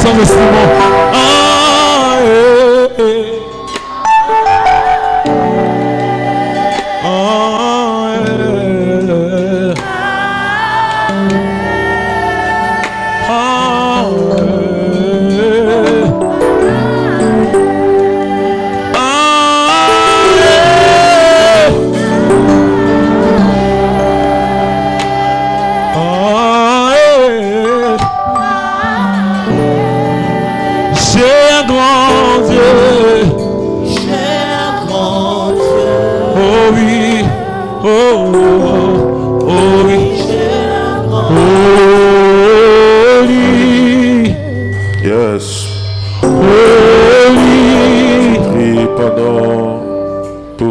sans instrument.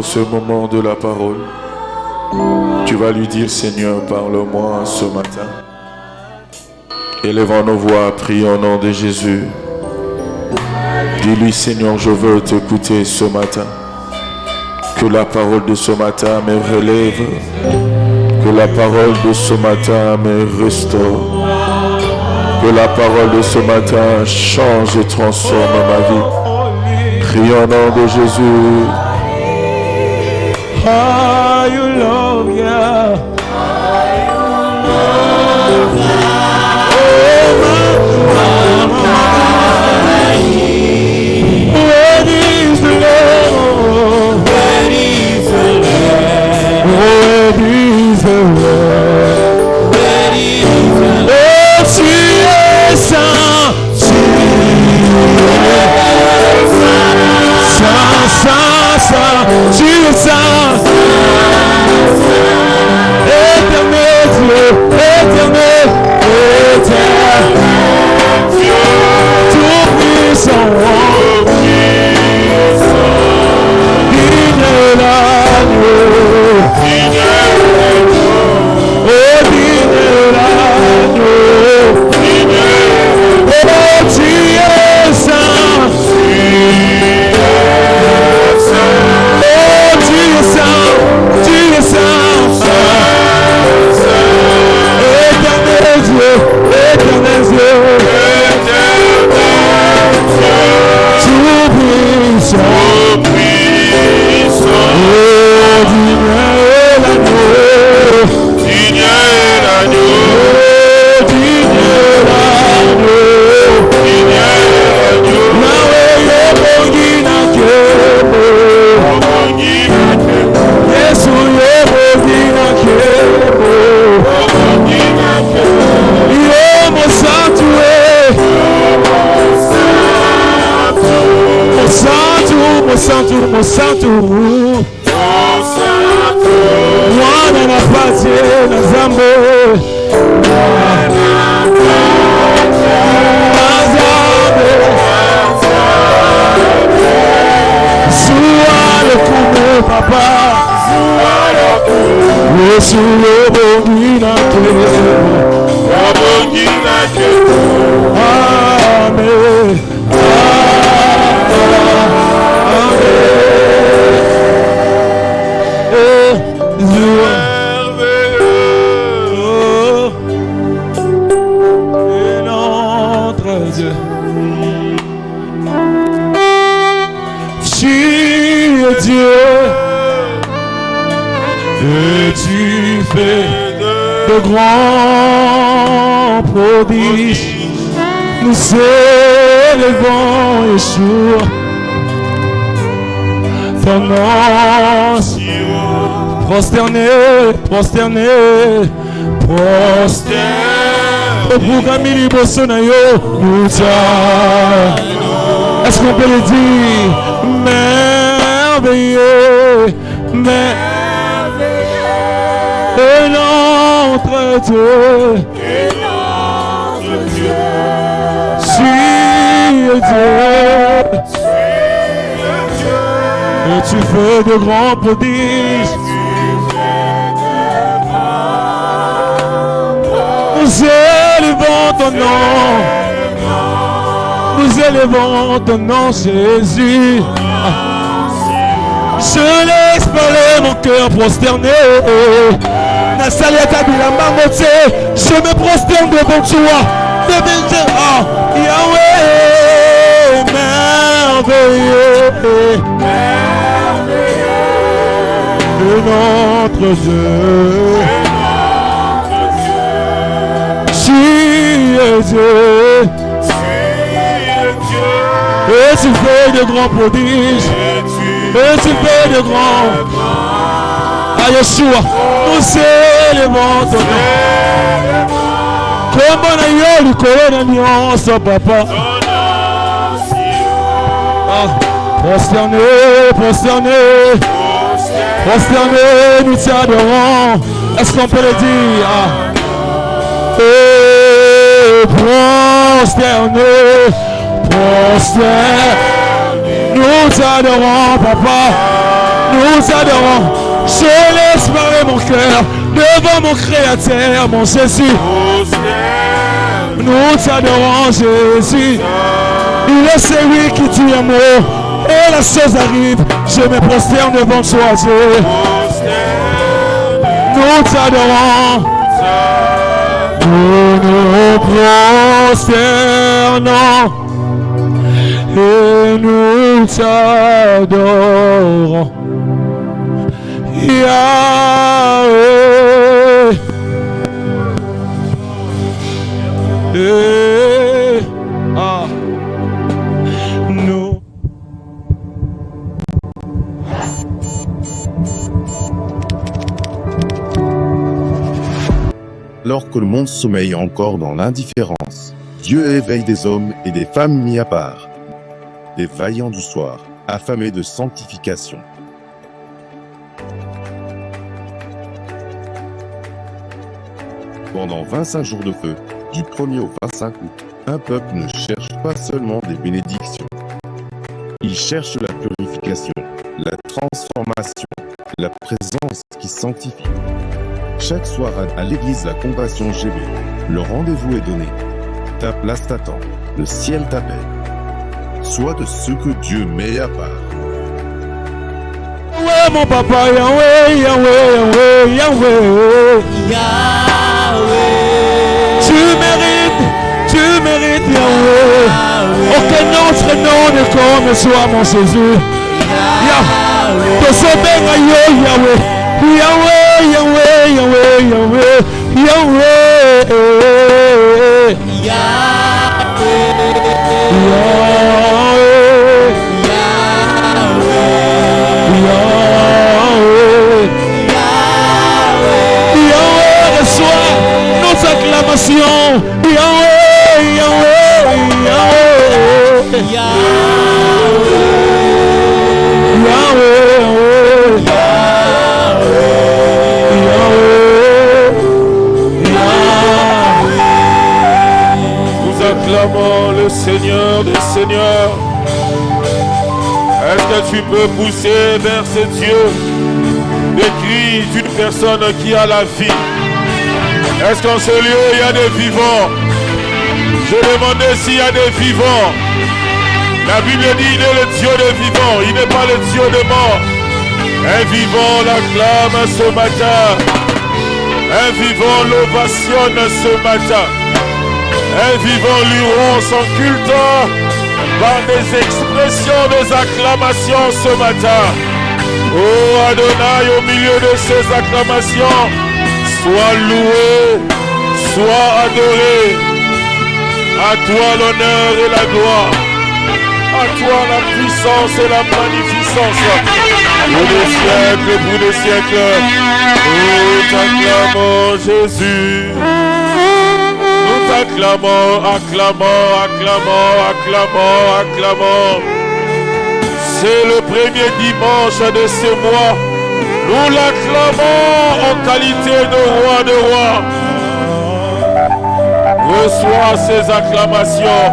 Ce moment de la parole, tu vas lui dire: Seigneur, parle-moi ce matin. Élevons nos voix, prions au nom de Jésus. Dis-lui: Seigneur, je veux t'écouter ce matin. Que la parole de ce matin me relève, que la parole de ce matin me restaure, que la parole de ce matin change et transforme ma vie. Prions au nom de Jésus. How you love ya? Where is the Lord? Where is the Lord? Where is the Lord? Where is the Lord? Oh, Jesus, Jesus, éternel Dieu, éternel, tout puissant, digne l'agneau, oh digne l'agneau, oh Dieu saint. Éternel Dieu, tout puissant, oh digne l'agneau, digne l'agneau, digne l'agneau, digne l'agneau, Yahweh yobongina kebo, Yesu yobongina kebo, Mon santo, mwana na patie na zambe, Zua le kumu papa, Yesu yobongina kebo, Amen. Et tu fais de grands prodiges. Nous élevons Yeshua, ton nom prosterné, prosterné, prosterné. Est-ce qu'on peut le dire? Merveilleux, merveilleux. Et notre Dieu, si Dieu, et tu fais de grands prodiges. Nous élevons ton nom, nous élevons ton nom, Jésus. Je laisse parler mon cœur prosterné. Je me prosterne devant toi, devant Yahweh. merveilleux, de notre Dieu. Tu es Dieu. Et tu fais de grands prodiges. Et tu fais de grands. À Yeshua, nous élevons ton nom. Comme on a eu le colonel, papa. Prosterné, prosterné, prosterné, nous t'adorons. Est-ce qu'on peut le dire? Prosterné, prosterné, nous t'adorons, papa. Nous t'adorons. Je laisse parler mon cœur devant mon Créateur, mon Jésus. Nous t'adorons, Jésus. Il est celui qui tue un mot. Et la chose arrive. Je me prosterne devant toi, Dieu. Nous t'adorons. Nous nous prosternons. Et nous t'adorons. Yahweh. Nous. Alors que le monde sommeille encore dans l'indifférence, Dieu éveille des hommes et des femmes mis à part, des vaillants du soir, affamés de sanctification. Pendant 25 jours de feu, du 1er au 25 août, un peuple ne cherche pas seulement des bénédictions. Il cherche la purification, la transformation, la présence qui sanctifie. Chaque soir à l'église La Compassion GB, le rendez-vous est donné. Ta place t'attend, le ciel t'appelle. Sois de ceux que Dieu met à part. Yahweh, mon papa, Yahweh, Yahweh, Yahweh, Yahweh. Tu mérites, Yahweh. Aucun autre nom ne comme soit mon Jésus. Yahweh, Yahweh, Yahweh, Yahweh, Yahweh, Yahweh, Yahweh, reçois nos acclamations. Yahweh, Yahweh, Yahweh, Nous acclamons le Seigneur des Seigneurs. Est-ce que tu peux pousser vers ce Dieu des cris d'une personne qui a la vie? Est-ce qu'en ce lieu il y a des vivants? Je demandais s'il y a des vivants. La Bible dit il est le Dieu des vivants, il n'est pas le Dieu des morts. Un vivant l'acclame ce matin. Un vivant l'ovationne ce matin. Un vivant lui rend son culte par des expressions, des acclamations ce matin. Oh Adonai, au milieu de ces acclamations, sois loué, sois adoré. À toi l'honneur et la gloire. À toi la puissance et la magnificence. Pour les siècles, nous t'acclamons Jésus. Nous t'acclamons, acclamons. C'est le premier dimanche de ce mois. Nous l'acclamons en qualité de roi de rois. Reçois ces acclamations.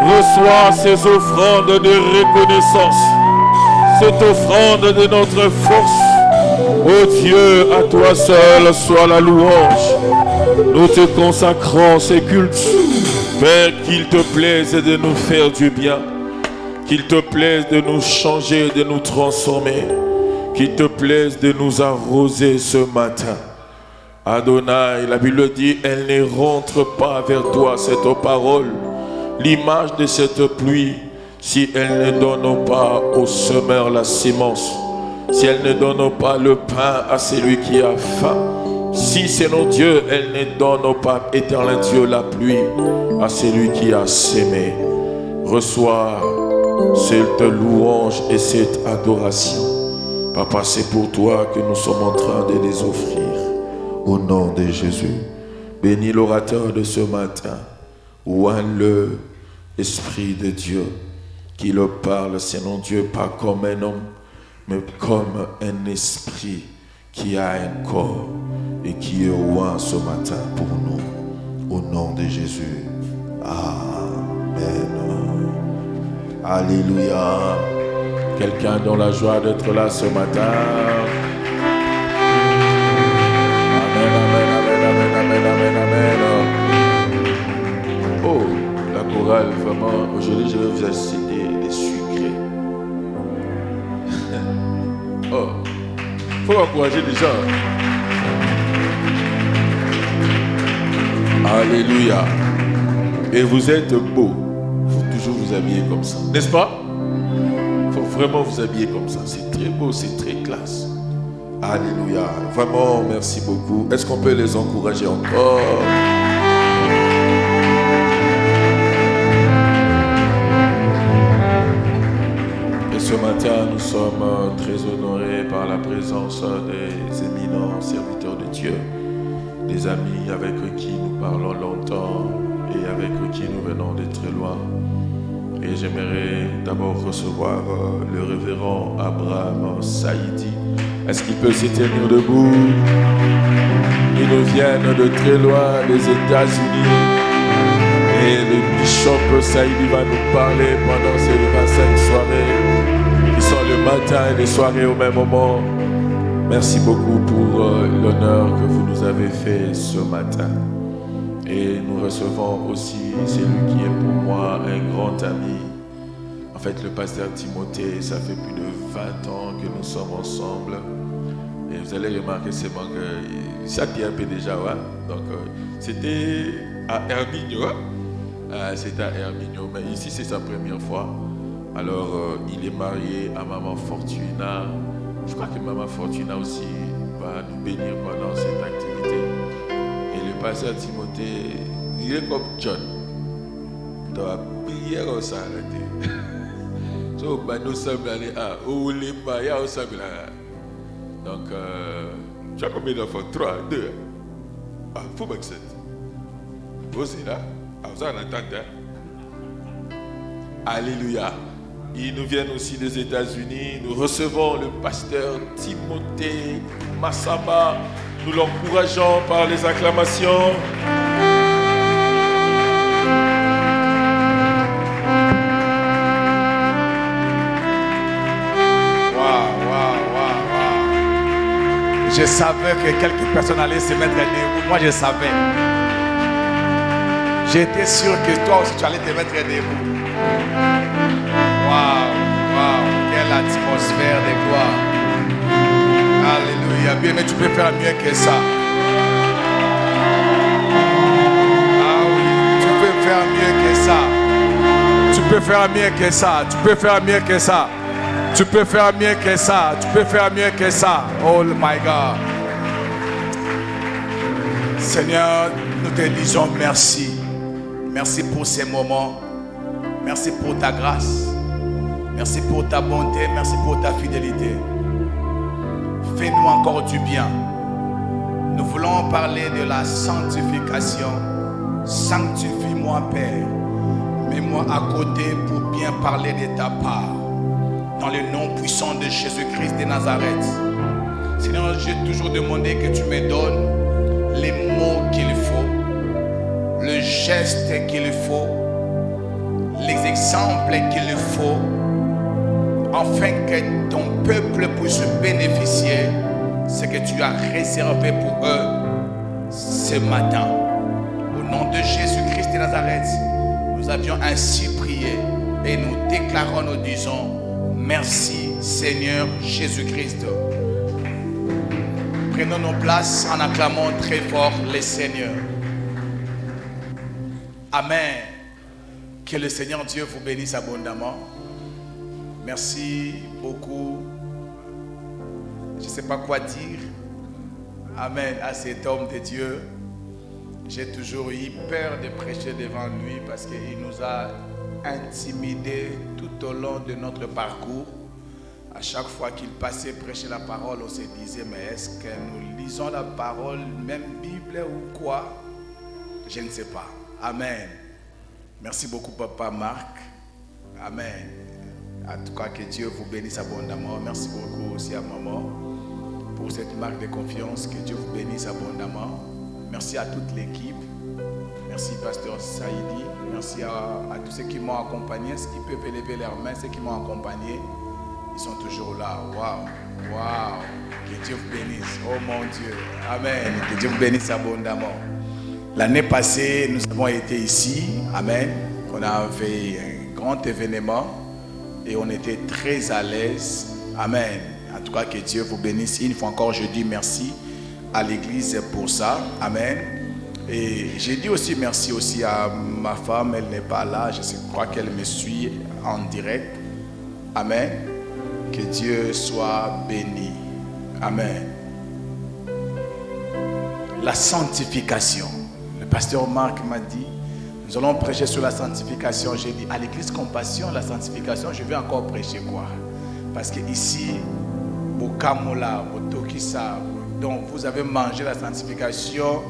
Reçois ces offrandes de reconnaissance. Cette offrande de notre force. Oh Dieu, à toi seul soit la louange. Nous te consacrons ces cultes. Père, qu'il te plaise de nous faire du bien. Qu'il te plaise de nous changer, de nous transformer. Qu'il te plaise de nous arroser ce matin. Adonai, la Bible dit, elle ne rentre pas vers toi, cette parole. L'image de cette pluie, si elles ne donnent pas au semeur la sémence, si elles ne donnent pas le pain à celui qui a faim, si Seigneur Dieu, elles ne donnent pas, éternel Dieu, la pluie à celui qui a sémé, reçois cette louange et cette adoration. Papa, c'est pour toi que nous sommes en train de les offrir. Au nom de Jésus, bénis l'orateur de ce matin. Ouvre-le, Esprit de Dieu, qui le parle, Seigneur Dieu, pas comme un homme, mais comme un esprit qui a un corps et qui est roi ce matin pour nous. Au nom de Jésus. Amen. Alléluia. Quelqu'un dans la joie d'être là ce matin. Amen, amen, amen, amen, amen, amen, amen. Oh, la chorale, vraiment, aujourd'hui je vais vous assister des sucrés. Oh, il faut encourager les gens. Alléluia. Et vous êtes beaux. Il faut toujours vous habiller comme ça. N'est-ce pas? Il faut vraiment vous habiller comme ça. C'est très beau, c'est très classe. Alléluia. Vraiment, merci beaucoup. Est-ce qu'on peut les encourager encore? Et ce matin, nous sommes très honorés par la présence des éminents serviteurs de Dieu, des amis avec qui nous parlons longtemps et avec qui nous venons de très loin. Et j'aimerais d'abord recevoir le révérend Abraham Saïdi. Est-ce qu'il peut se tenir debout? Ils nous viennent de très loin des États-Unis. Et le bishop Saïdi va nous parler pendant ces 25 soirées qui sont le matin et les soirées au même moment. Merci beaucoup pour l'honneur que vous nous avez fait ce matin. Et nous recevons aussi celui qui est pour moi un grand ami. En fait, le pasteur Timothée, ça fait plus de 20 ans que nous sommes ensemble. Et vous allez remarquer seulement que ça tient un peu déjà. Ouais? Donc, c'était à Hermigno. C'était à Hermigno, mais ici, c'est sa première fois. Alors, il est marié à Maman Fortuna. Je crois que Maman Fortuna aussi va nous bénir pendant cette activité. Et le pasteur Timothée, il est comme John. Dans la prière, on s'est arrêté. So, nous sommes allés à Oulimbaya, on s'est là. Donc, tu as combien d'enfants? 3, 2. Ah, faut que c'est. Vous êtes là? Ah, vous en attendez? Alléluia. Ils nous viennent aussi des États-Unis. Nous recevons le pasteur Timothée Massamba. Nous l'encourageons par les acclamations. Je savais que quelques personnes allaient se mettre debout. Moi, je savais. J'étais sûr que toi aussi, tu allais te mettre debout. Waouh, waouh, quelle atmosphère de gloire. Alléluia. Bien, mais tu peux faire mieux que ça. Ah oui, tu peux faire mieux que ça. Tu peux faire mieux que ça. Tu peux faire mieux que ça. Tu peux faire mieux que ça. Tu peux faire mieux que ça. Oh my God. Seigneur, nous te disons merci. Merci pour ces moments. Merci pour ta grâce. Merci pour ta bonté. Merci pour ta fidélité. Fais-nous encore du bien. Nous voulons parler de la sanctification. Sanctifie-moi, Père. Mets-moi à côté pour bien parler de ta part. Dans le nom puissant de Jésus-Christ de Nazareth. Seigneur, j'ai toujours demandé que tu me donnes les mots qu'il faut, le geste qu'il faut, les exemples qu'il faut, afin que ton peuple puisse bénéficier de ce que tu as réservé pour eux ce matin. Au nom de Jésus-Christ de Nazareth, nous avions ainsi prié et nous déclarons, nous disons, merci Seigneur Jésus-Christ. Prenons nos places en acclamant très fort le Seigneur. Amen. Que le Seigneur Dieu vous bénisse abondamment. Merci beaucoup. Je ne sais pas quoi dire. Amen à cet homme de Dieu. J'ai toujours eu peur de prêcher devant lui parce qu'il nous a intimidés tout au long de notre parcours. À chaque fois qu'il passait prêcher la parole, on se disait, mais est-ce que nous lisons la parole, même Bible ou quoi? Je ne sais pas. Amen. Merci beaucoup, Papa Marc. Amen. En tout cas, que Dieu vous bénisse abondamment. Merci beaucoup aussi à Maman pour cette marque de confiance. Que Dieu vous bénisse abondamment. Merci à toute l'équipe. Merci, Pasteur Saïdi. Merci à tous ceux qui m'ont accompagné. Ceux qui peuvent élever leurs mains, ceux qui m'ont accompagné. Ils sont toujours là. Waouh. Waouh. Que Dieu vous bénisse. Oh mon Dieu. Amen. Que Dieu vous bénisse abondamment. L'année passée, nous avons été ici. Amen. On a fait un grand événement. Et on était très à l'aise. Amen. En tout cas, que Dieu vous bénisse. Une fois encore, je dis merci à l'église pour ça. Amen. Et j'ai dit aussi merci aussi à ma femme. Elle n'est pas là. Je crois qu'elle me suit en direct. Amen. Que Dieu soit béni. Amen. La sanctification. Le pasteur Marc m'a dit, nous allons prêcher sur la sanctification. J'ai dit, à l'église Compassion, la sanctification, je vais encore prêcher quoi? Parce que ici, au Kamola, au Tokisa, donc vous avez mangé la sanctification,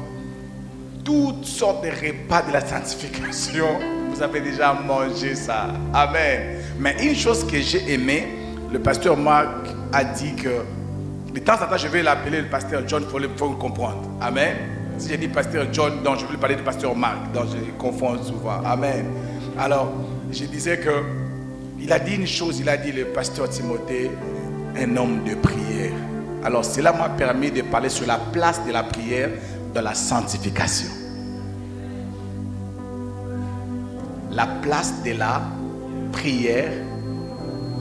toutes sortes de repas de la sanctification, vous avez déjà mangé ça. Amen. Mais une chose que j'ai aimé, le pasteur Marc a dit que, de temps en temps, je vais l'appeler le pasteur John, il faut le comprendre. Amen. Si j'ai dit pasteur John, donc je voulais parler du pasteur Marc, donc je confonds souvent. Amen. Alors, je disais que, il a dit une chose, il a dit le pasteur Timothée, un homme de prière. Alors, cela m'a permis de parler sur la place de la prière dans la sanctification. La place de la prière,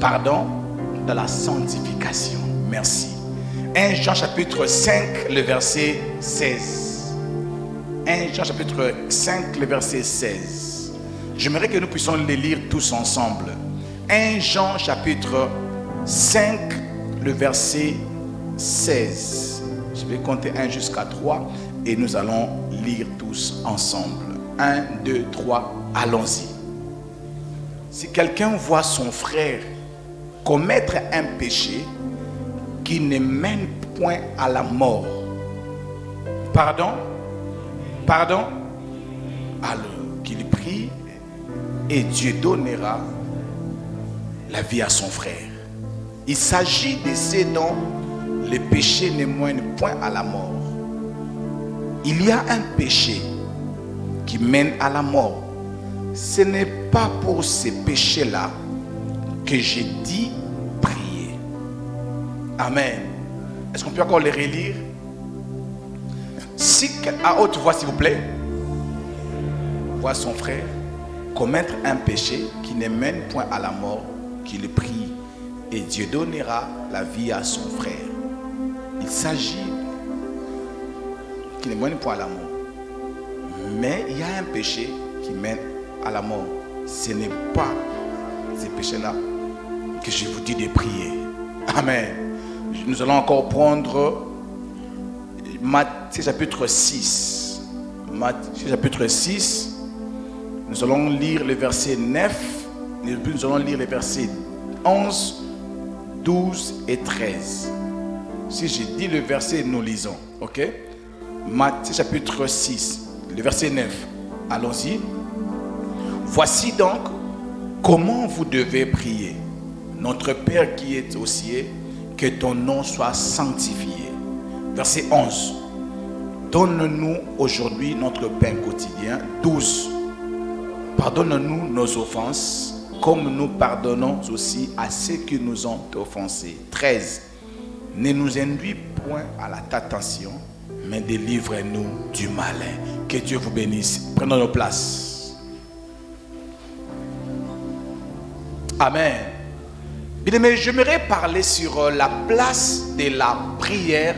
dans la sanctification. Merci. 1 Jean chapitre 5, le verset 16. 1 Jean chapitre 5, le verset 16. J'aimerais que nous puissions les lire tous ensemble. 1 Jean chapitre 5, le verset 16. Je vais compter 1 jusqu'à 3 et nous allons lire tous ensemble. 1, 2, 3, allons-y. Si quelqu'un voit son frère commettre un péché qui ne mène point à la mort, pardon, alors qu'il prie et Dieu donnera la vie à son frère. Il s'agit de ceux dont le péché ne mène point à la mort. Il y a un péché qui mène à la mort. Ce n'est pas pour ces péchés-là que j'ai dit prier. Amen. Est-ce qu'on peut encore les relire? Si à haute voix, s'il vous plaît, voit son frère commettre un péché qui ne mène point à la mort, qu'il prie et Dieu donnera la vie à son frère. Il s'agit qui ne mène point à la mort. Mais il y a un péché qui mène à la mort. Ce n'est pas ces péchés-là que je vous dis de prier. Amen. Nous allons encore prendre Matthieu chapitre 6. Matthieu chapitre 6. Nous allons lire le verset 9. Nous allons lire les versets 11, 12 et 13. Si je dis le verset, nous lisons. Ok? Matthieu chapitre 6, le verset 9. Allons-y. Voici donc comment vous devez prier. Notre Père qui est aux cieux, que ton nom soit sanctifié. Verset 11. Donne-nous aujourd'hui notre pain quotidien. 12. Pardonne-nous nos offenses, comme nous pardonnons aussi à ceux qui nous ont offensés. 13. Ne nous induis point à la tentation, mais délivre-nous du malin. Que Dieu vous bénisse. Prenons nos places. Amen. Bien aimé, j'aimerais parler sur la place de la prière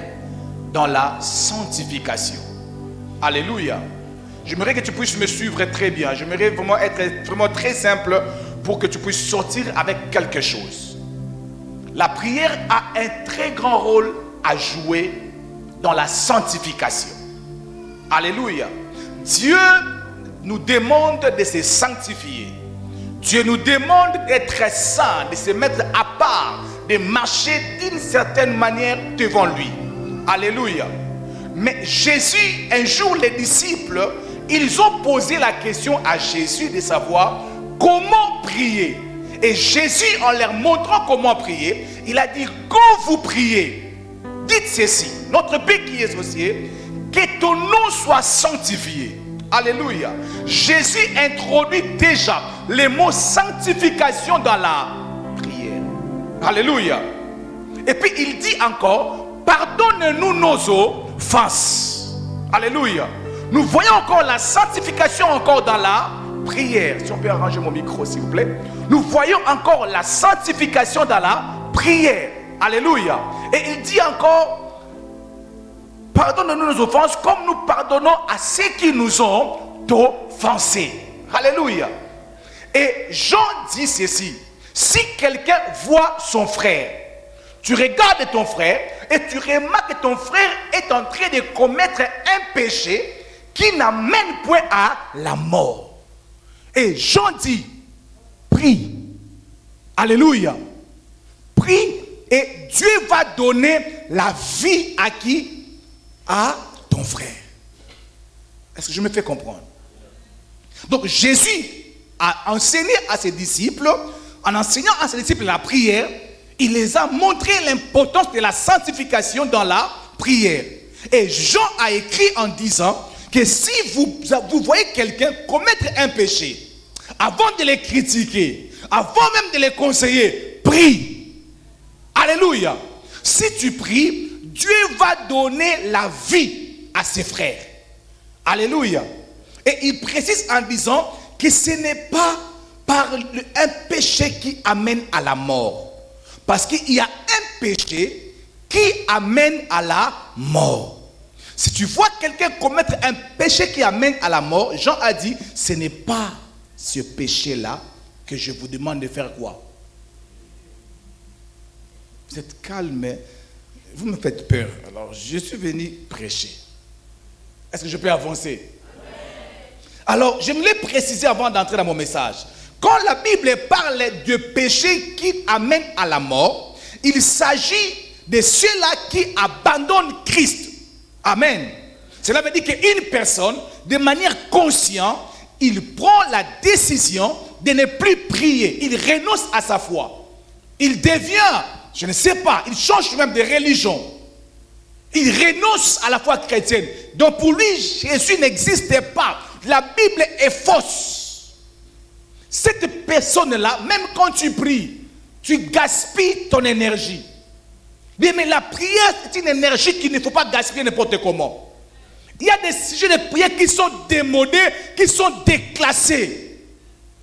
dans la sanctification. Alléluia. J'aimerais que tu puisses me suivre très bien. J'aimerais vraiment être vraiment très simple pour que tu puisses sortir avec quelque chose. La prière a un très grand rôle à jouer dans la sanctification. Alléluia. Dieu nous demande de se sanctifier. Dieu nous demande d'être saints, de se mettre à part, de marcher d'une certaine manière devant lui. Alléluia. Mais Jésus, un jour, les disciples, ils ont posé la question à Jésus de savoir comment prier. Et Jésus, en leur montrant comment prier, il a dit, quand vous priez, dites ceci, notre Père qui est aux cieux, que ton nom soit sanctifié. Alléluia. Jésus introduit déjà le mot sanctification dans la prière. Alléluia. Et puis il dit encore, pardonne-nous nos offenses. Alléluia. Nous voyons encore la sanctification encore dans la prière. Si on peut arranger mon micro s'il vous plaît. Nous voyons encore la sanctification dans la prière. Alléluia. Et il dit encore, pardonne-nous nos offenses comme nous pardonnons à ceux qui nous ont offensés. Alléluia. Et Jean dit ceci, si quelqu'un voit son frère, tu regardes ton frère et tu remarques que ton frère est en train de commettre un péché qui n'amène point à la mort. Et Jean dit, prie. Alléluia. Prie et Dieu va donner la vie à qui? À ton frère. Est-ce que je me fais comprendre? Donc Jésus a enseigné à ses disciples, en enseignant à ses disciples la prière, il les a montré l'importance de la sanctification dans la prière. Et Jean a écrit en disant que si vous voyez quelqu'un commettre un péché, avant de les critiquer, avant même de les conseiller, prie. Alléluia. Si tu pries, Dieu va donner la vie à ses frères. Alléluia. Et il précise en disant que ce n'est pas par un péché qui amène à la mort. Parce qu'il y a un péché qui amène à la mort. Si tu vois quelqu'un commettre un péché qui amène à la mort, Jean a dit, ce n'est pas ce péché-là que je vous demande de faire quoi? Vous êtes calme, mais vous me faites peur. Alors, je suis venu prêcher. Est-ce que je peux avancer? Alors, j'aimerais préciser avant d'entrer dans mon message. Quand la Bible parle de péché qui amène à la mort, il s'agit de ceux-là qui abandonnent Christ. Amen. Cela veut dire qu'une personne, de manière consciente, il prend la décision de ne plus prier. Il renonce à sa foi. Il devient, je ne sais pas, il change même de religion. Il renonce à la foi chrétienne. Donc pour lui, Jésus n'existait pas. La Bible est fausse. Cette personne-là, même quand tu pries, tu gaspilles ton énergie. Mais la prière, c'est une énergie qu'il ne faut pas gaspiller n'importe comment. Il y a des sujets de prière qui sont démodés, qui sont déclassés.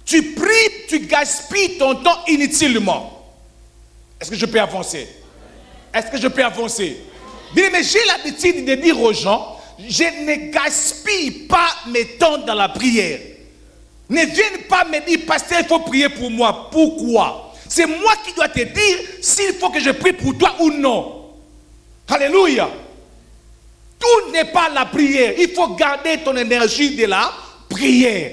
Tu pries, tu gaspilles ton temps inutilement. Est-ce que je peux avancer? Est-ce que je peux avancer? Mais j'ai l'habitude de dire aux gens, je ne gaspille pas mes temps dans la prière. Ne viens pas me dire, pasteur, il faut prier pour moi. Pourquoi? C'est moi qui dois te dire s'il faut que je prie pour toi ou non. Alléluia. Tout n'est pas la prière. Il faut garder ton énergie de la prière.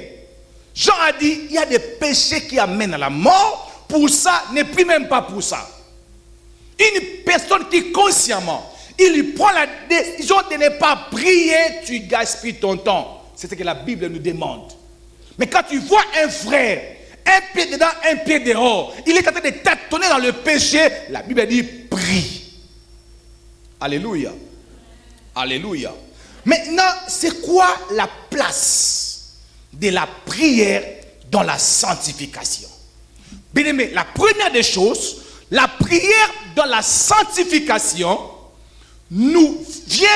Jean a dit, il y a des péchés qui amènent à la mort. Pour ça, ne prie même pas pour ça. Une personne qui consciemment, il prend la décision de ne pas prier, tu gaspilles ton temps. C'est ce que la Bible nous demande. Mais quand tu vois un frère, un pied dedans, un pied dehors, il est en train de tâtonner dans le péché, la Bible dit prie. Alléluia. Alléluia. Maintenant, c'est quoi la place de la prière dans la sanctification? Bien aimé, la première des choses, la prière dans la sanctification nous vient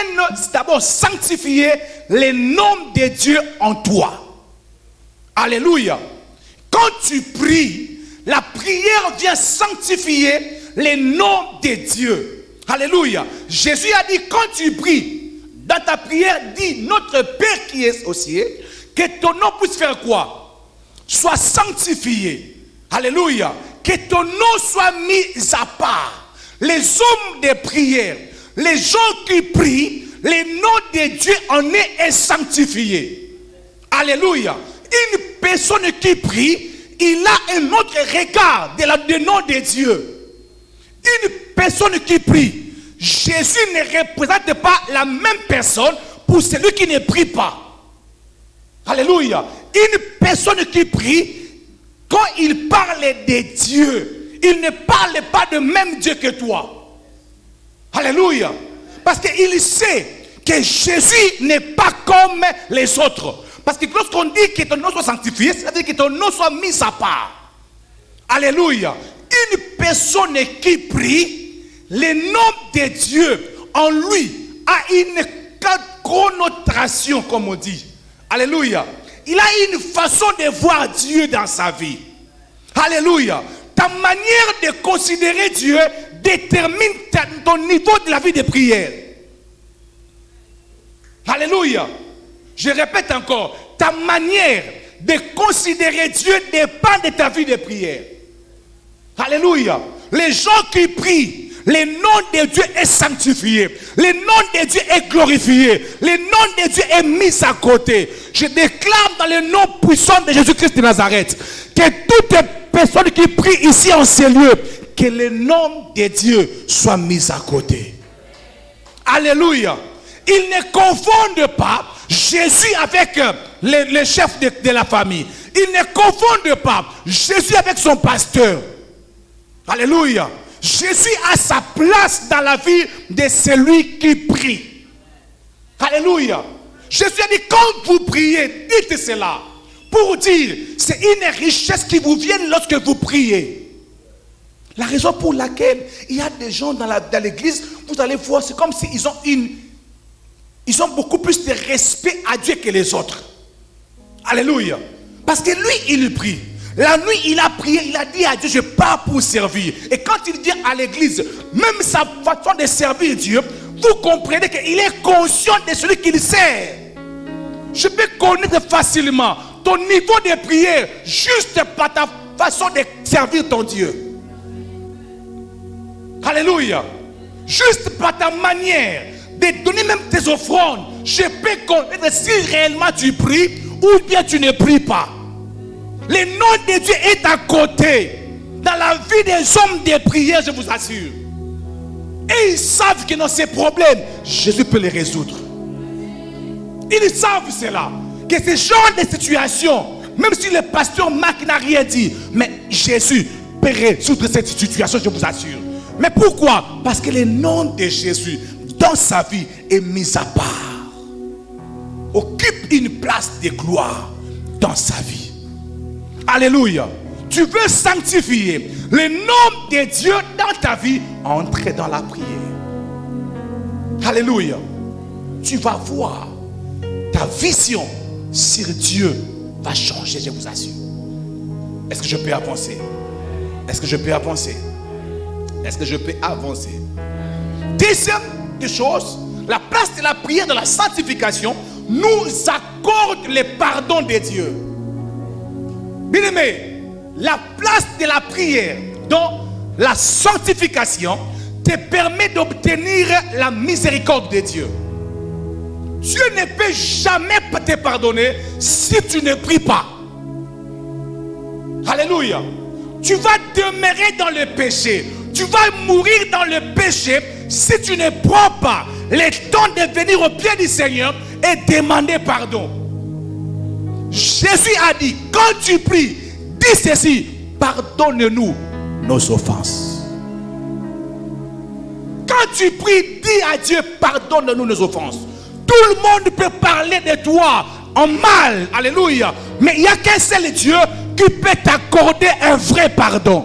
d'abord sanctifier les noms de Dieu en toi. Alléluia. Quand tu pries, la prière vient sanctifier les noms de Dieu. Alléluia. Jésus a dit, quand tu pries, dans ta prière, dis, notre Père qui est aux cieux, que ton nom puisse faire quoi? Soit sanctifié. Alléluia. Que ton nom soit mis à part. Les hommes de prière, les gens qui prient, le nom de Dieu en est sanctifié. Alléluia. Une personne qui prie, il a un autre regard du nom de Dieu. Une personne qui prie, Jésus ne représente pas la même personne pour celui qui ne prie pas. Alléluia. Une personne qui prie, quand il parle de Dieu, il ne parle pas de même Dieu que toi. Alléluia. Parce qu'il sait que Jésus n'est pas comme les autres. Parce que lorsqu'on dit que ton nom soit sanctifié, c'est-à-dire que ton nom soit mis à part. Alléluia. Une personne qui prie, le nom de Dieu en lui a une connotation, comme on dit. Alléluia. Il a une façon de voir Dieu dans sa vie. Alléluia. Ta manière de considérer Dieu détermine ton niveau de la vie de prière. Alléluia. Je répète encore, ta manière de considérer Dieu dépend de ta vie de prière. Alléluia. Les gens qui prient, le nom de Dieu est sanctifié. Le nom de Dieu est glorifié. Le nom de Dieu est mis à côté. Je déclare dans le nom puissant de Jésus-Christ de Nazareth que toute personne qui prie ici en ces lieux, que le nom de Dieu soit mis à côté. Alléluia. Ils ne confondent pas Jésus avec le chef de la famille. Ils ne confondent pas Jésus avec son pasteur. Alléluia. Jésus a sa place dans la vie de celui qui prie. Alléluia. Jésus a dit, quand vous priez, dites cela. Pour dire, c'est une richesse qui vous vient lorsque vous priez. La raison pour laquelle il y a des gens dans l'église, vous allez voir, c'est comme s'ils ont ils ont beaucoup plus de respect à Dieu que les autres. Alléluia. Parce que lui, il prie. La nuit, il a prié, il a dit à Dieu, je pars pour servir. Et quand il vient à l'église, même sa façon de servir Dieu, vous comprenez qu'il est conscient de celui qu'il sert. Je peux connaître facilement ton niveau de prière juste par ta façon de servir ton Dieu. Alléluia. Juste par ta manière de donner même tes offrandes, je peux connaître si réellement tu pries ou bien tu ne pries pas. Le nom de Dieu est à côté dans la vie des hommes de prière, je vous assure. Et ils savent que dans ces problèmes, Jésus peut les résoudre. Ils savent cela. Que ce genre de situation, même si le pasteur Marc n'a rien dit, mais Jésus peut résoudre cette situation, je vous assure. Mais pourquoi? Parce que le nom de Jésus dans sa vie est mis à part. Occupe une place de gloire dans sa vie. Alléluia. Tu veux sanctifier le nom de Dieu dans ta vie, entre dans la prière. Alléluia. Tu vas voir ta vision sur Dieu va changer, je vous assure. Est-ce que je peux avancer? Est-ce que je peux avancer? Est-ce que je peux avancer? Deuxième des choses, la place de la prière, de la sanctification, nous accorde le pardon de Dieu. Bien-aimé, la place de la prière dans la sanctification te permet d'obtenir la miséricorde de Dieu. Dieu ne peut jamais te pardonner si tu ne pries pas. Alléluia. Tu vas demeurer dans le péché. Tu vas mourir dans le péché si tu ne prends pas le temps de venir au pied du Seigneur et demander pardon. Jésus a dit, quand tu pries, dis ceci, pardonne-nous nos offenses. Quand tu pries, dis à Dieu, pardonne-nous nos offenses. Tout le monde peut parler de toi en mal, alléluia, mais il n'y a qu'un seul Dieu qui peut t'accorder un vrai pardon.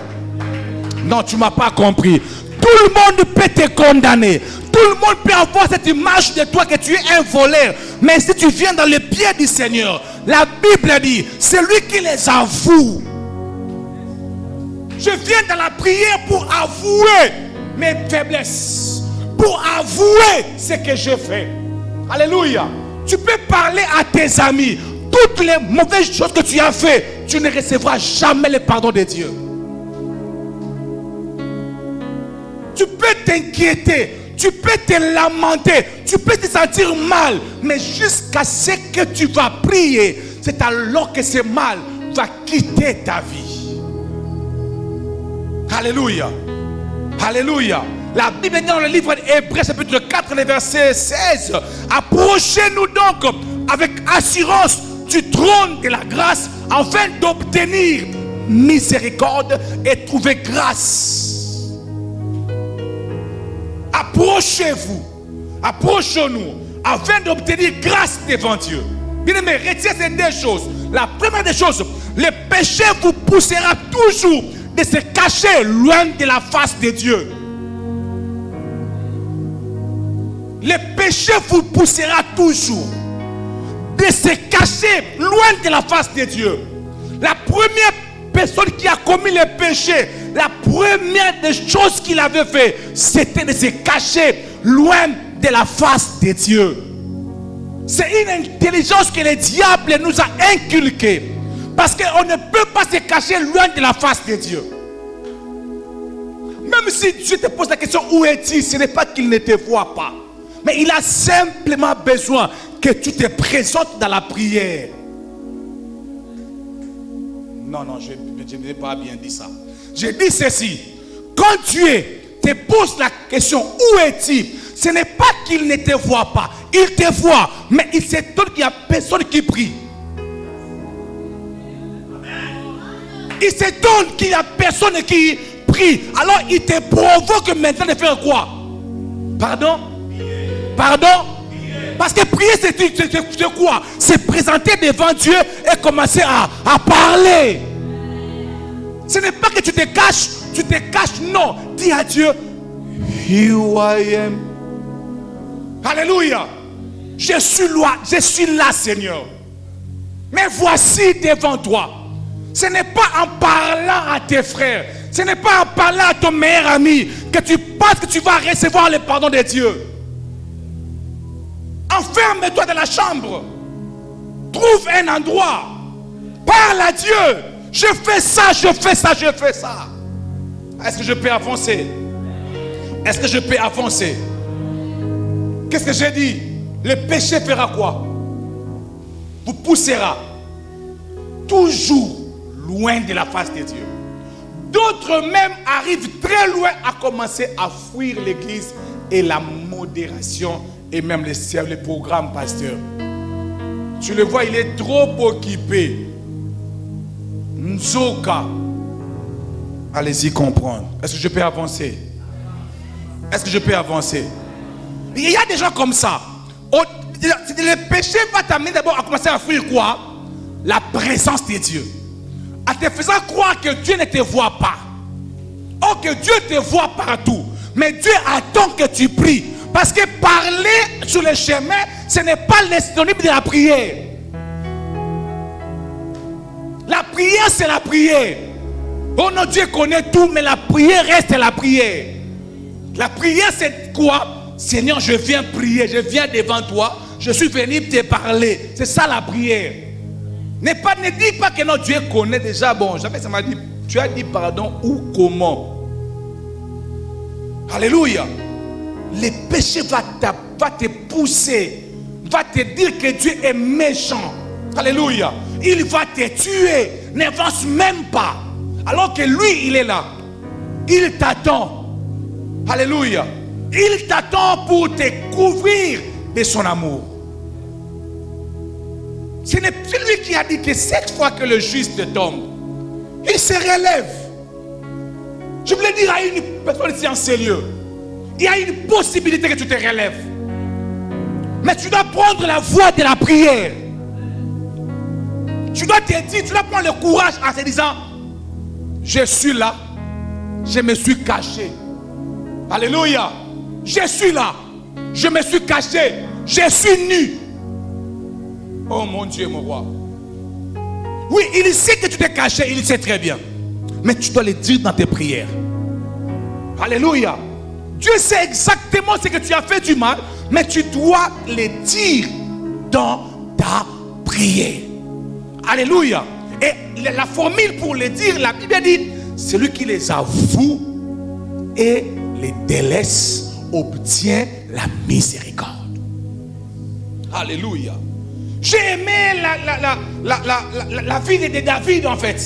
Non, tu ne m'as pas compris. Tout le monde peut te condamner. Tout le monde peut avoir cette image de toi que tu es un voleur. Mais si tu viens dans les pieds du Seigneur, la Bible dit, c'est lui qui les avoue. Je viens dans la prière pour avouer mes faiblesses, pour avouer ce que je fais. Alléluia. Tu peux parler à tes amis. Toutes les mauvaises choses que tu as fait, tu ne recevras jamais le pardon de Dieu. Tu peux t'inquiéter, tu peux te lamenter, tu peux te sentir mal, mais jusqu'à ce que tu vas prier, c'est alors que ce mal va quitter ta vie. Alléluia. Alléluia. La Bible dit dans le livre d'Hébreux chapitre 4, le verset 16. Approchez-nous donc avec assurance du trône de la grâce afin d'obtenir miséricorde et trouver grâce. Approchez-vous, approchons-nous afin d'obtenir grâce devant Dieu. Bien aimé, retiens ces deux choses. La première des choses, le péché vous poussera toujours de se cacher loin de la face de Dieu. Le péché vous poussera toujours de se cacher loin de la face de Dieu. La première personne qui a commis le péché, la première des choses qu'il avait fait, c'était de se cacher loin de la face de Dieu. C'est une intelligence que le diable nous a inculquée. Parce qu'on ne peut pas se cacher loin de la face de Dieu. Même si Dieu te pose la question où es-tu, ce n'est pas qu'il ne te voit pas. Mais il a simplement besoin que tu te présentes dans la prière. Non, je n'ai pas bien dit ça. Je dis ceci. Quand Dieu te pose la question où es-tu, ce n'est pas qu'il ne te voit pas. Il te voit, mais il s'étonne qu'il n'y a personne qui prie. Il s'étonne qu'il n'y a personne qui prie. Alors il te provoque maintenant de faire quoi? Pardon? Parce que prier c'est quoi? C'est présenter devant Dieu et commencer à parler. Ce n'est pas que tu te caches, non. Dis à Dieu, here I am. Alléluia. Je suis là, Seigneur. Mais voici devant toi. Ce n'est pas en parlant à tes frères, ce n'est pas en parlant à ton meilleur ami que tu penses que tu vas recevoir le pardon de Dieu. Enferme-toi dans la chambre. Trouve un endroit. Parle à Dieu. Je fais ça. Est-ce que je peux avancer? Est-ce que je peux avancer? Qu'est-ce que j'ai dit? Le péché fera quoi? Vous poussera toujours loin de la face de Dieu. D'autres même arrivent très loin à commencer à fuir l'église et la modération et même les programmes, pasteur. Tu le vois, il est trop occupé. Nzoka. Allez-y comprendre. Est-ce que je peux avancer? Est-ce que je peux avancer? Il y a des gens comme ça. Le péché va t'amener d'abord à commencer à fuir quoi? La présence de Dieu. En te faisant croire que Dieu ne te voit pas. Oh, que Dieu te voit partout. Mais Dieu attend que tu pries. Parce que parler sur le chemin, ce n'est pas le synonyme de la prière. La prière, c'est la prière. Oh non, Dieu connaît tout, mais la prière reste la prière. La prière, c'est quoi? Seigneur, je viens prier, je viens devant toi, je suis venu te parler. C'est ça la prière. Ne dis pas que non, Dieu connaît déjà. Bon, jamais ça m'a dit, tu as dit pardon ou comment? Alléluia. Le péché va te pousser, va te dire que Dieu est méchant. Alléluia. Il va te tuer, n'avance même pas. Alors que lui, il est là. Il t'attend. Alléluia. Il t'attend pour te couvrir de son amour. Ce n'est plus lui qui a dit que cette fois que le juste tombe, il se relève. Je voulais dire à une personne ici en ce lieu, il y a une possibilité que tu te relèves. Mais tu dois prendre la voie de la prière. Tu dois te dire, tu dois prendre le courage en te disant, je suis là, je me suis caché. Alléluia. Je suis là, je me suis caché, je suis nu. Oh mon Dieu, mon roi. Oui, il sait que tu t'es caché, il sait très bien. Mais tu dois le dire dans tes prières. Alléluia. Dieu sait exactement ce que tu as fait du mal, mais tu dois les dire dans ta prière. Alléluia. Et la formule pour les dire, la Bible dit, celui qui les avoue et les délaisse obtient la miséricorde. Alléluia. J'ai aimé la vie de David en fait.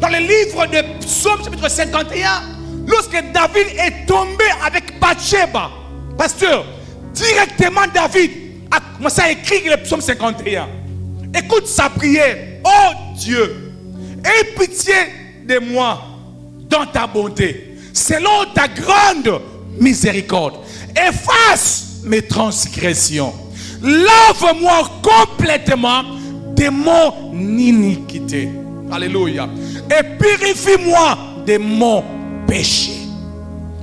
Dans le livre de Psaume chapitre 51, lorsque David est tombé avec Bathsheba, pasteur, directement David a commencé à écrire le Psaume 51. Écoute sa prière. Oh Dieu, aie pitié de moi dans ta bonté, selon ta grande miséricorde. Efface mes transgressions. Lave-moi complètement de mon iniquité. Alléluia. Et purifie-moi de mon péché.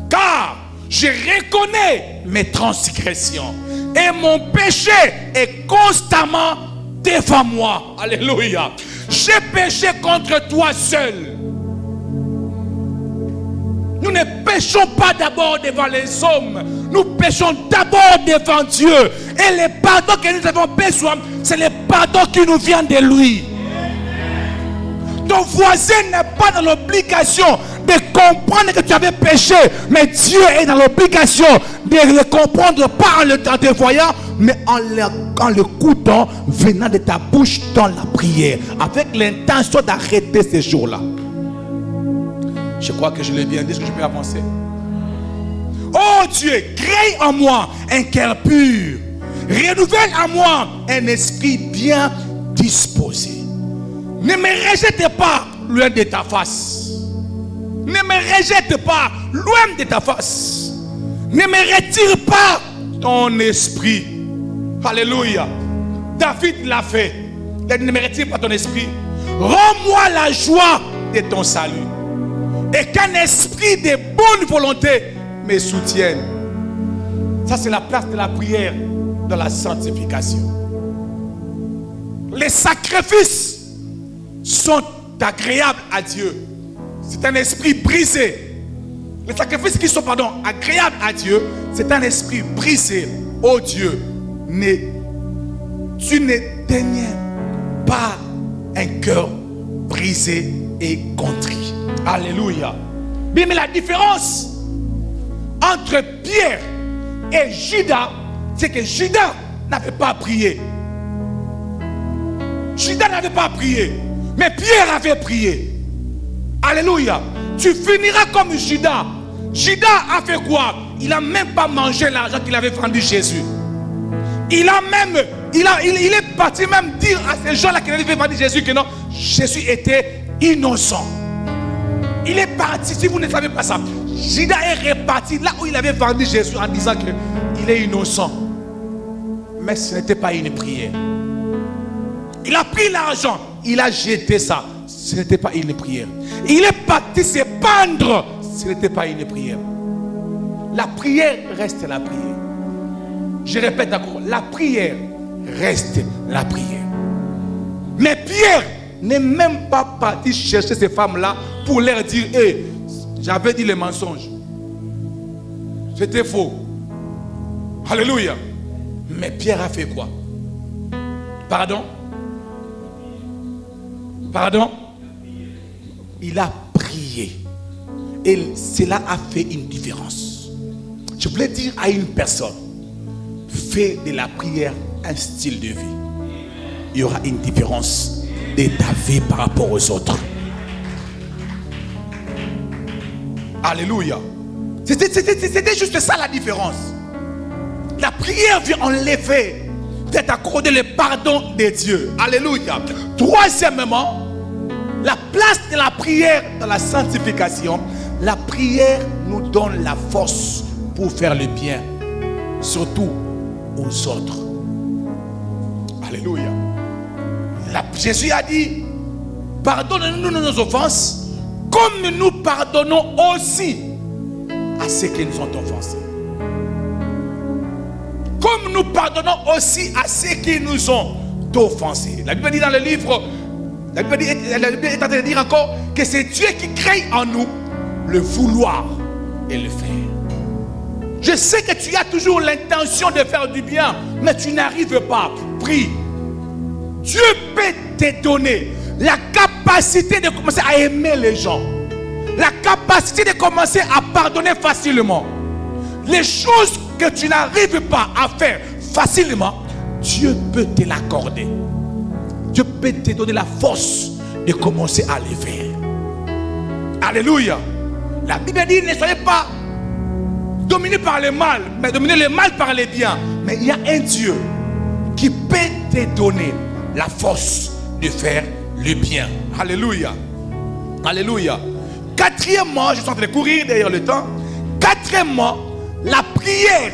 Car je reconnais mes transgressions et mon péché est constamment devant moi. Alléluia. J'ai péché contre toi seul. Nous ne péchons pas d'abord devant les hommes. Nous péchons d'abord devant Dieu. Et le pardon que nous avons besoin, c'est le pardon qui nous vient de lui. Ton voisin n'est pas dans l'obligation de comprendre que tu avais péché. Mais Dieu est dans l'obligation de le comprendre, pas en te voyant, mais en l'écoutant venant de ta bouche dans la prière. Avec l'intention d'arrêter ces jours-là. Je crois que je l'ai bien dit. Est-ce que je peux avancer? Oh Dieu, crée en moi un cœur pur. Renouvelle en moi un esprit bien disposé. Ne me rejette pas loin de ta face. Ne me rejette pas loin de ta face. Ne me retire pas ton esprit. Alléluia. David l'a fait. Ne me retire pas ton esprit. Rends-moi la joie de ton salut. Et qu'un esprit de bonne volonté me soutienne. Ça, c'est la place de la prière dans la sanctification. Les sacrifices sont agréables à Dieu. C'est un esprit brisé. Les sacrifices qui sont, agréables à Dieu, c'est un esprit brisé. Oh Dieu, tu ne daignes pas un cœur brisé et contrit. Alléluia. Mais la différence entre Pierre et Judas, c'est que Judas n'avait pas prié. Judas n'avait pas prié, mais Pierre avait prié. Alléluia. Tu finiras comme Judas. Judas a fait quoi? Il n'a même pas mangé l'argent qu'il avait vendu Jésus. Il est parti même dire à ces gens-là qui avaient vendu Jésus que non, Jésus était innocent. Il est parti, si vous ne savez pas ça, Judas est reparti là où il avait vendu Jésus en disant qu'il est innocent. Mais ce n'était pas une prière. Il a pris l'argent, il a jeté ça. Ce n'était pas une prière. Il est parti se pendre. Ce n'était pas une prière. La prière reste la prière. Je répète encore, la prière reste la prière. Mais Pierre n'est même pas parti chercher ces femmes-là pour leur dire, hey, j'avais dit les mensonges. C'était faux. Alléluia. Mais Pierre a fait quoi? Pardon? Il a prié. Et cela a fait une différence. Je voulais dire à une personne, fais de la prière un style de vie. Il y aura une différence de ta vie par rapport aux autres. Alléluia. C'était juste ça la différence. La prière vient enlever, vient accorder le pardon de Dieu. Alléluia. Troisièmement, la place de la prière dans la sanctification. La prière nous donne la force pour faire le bien, surtout aux autres. Alléluia. Jésus a dit, pardonne-nous nos offenses, comme nous pardonnons aussi à ceux qui nous ont offensés. Comme nous pardonnons aussi à ceux qui nous ont offensés. La Bible dit dans le livre, la Bible est en train de dire encore que c'est Dieu qui crée en nous le vouloir et le faire. Je sais que tu as toujours l'intention de faire du bien, mais tu n'arrives pas. Prie. Dieu peut te donner la capacité de commencer à aimer les gens. La capacité de commencer à pardonner facilement. Les choses que tu n'arrives pas à faire facilement, Dieu peut te l'accorder. Dieu peut te donner la force de commencer à les faire. Alléluia. La Bible dit, ne soyez pas dominés par le mal, mais dominez le mal par le bien. Mais il y a un Dieu qui peut te donner la force de faire le bien. Alléluia. Alléluia. Quatrièmement, je suis en train de courir derrière le temps. Quatrièmement, la prière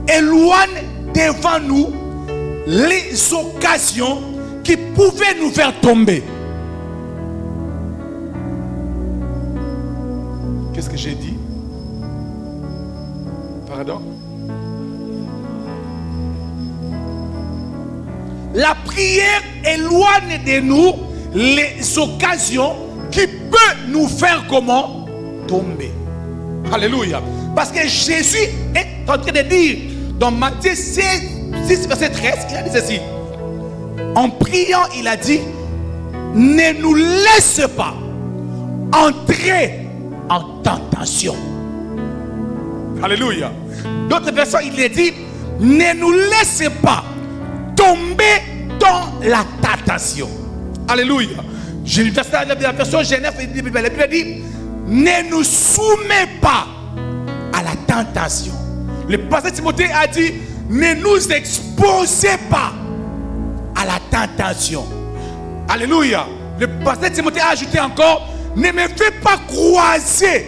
éloigne devant nous les occasions qui pouvaient nous faire tomber. Qu'est-ce que j'ai dit? Pardon? La prière éloigne de nous les occasions qui peuvent nous faire comment? Tomber. Alléluia. Parce que Jésus est en train de dire dans Matthieu 6, verset 13, il a dit ceci. En priant, il a dit, ne nous laisse pas entrer en tentation. Alléluia. D'autres versions, il a dit, ne nous laisse pas tomber dans la tentation. Alléluia. J'ai lu la version Genève, la Bible dit, ne nous soumets pas à la tentation. Le pasteur Timothée a dit, ne nous exposez pas à la tentation. Alléluia. Le pasteur Timothée a ajouté encore, ne me fais pas croiser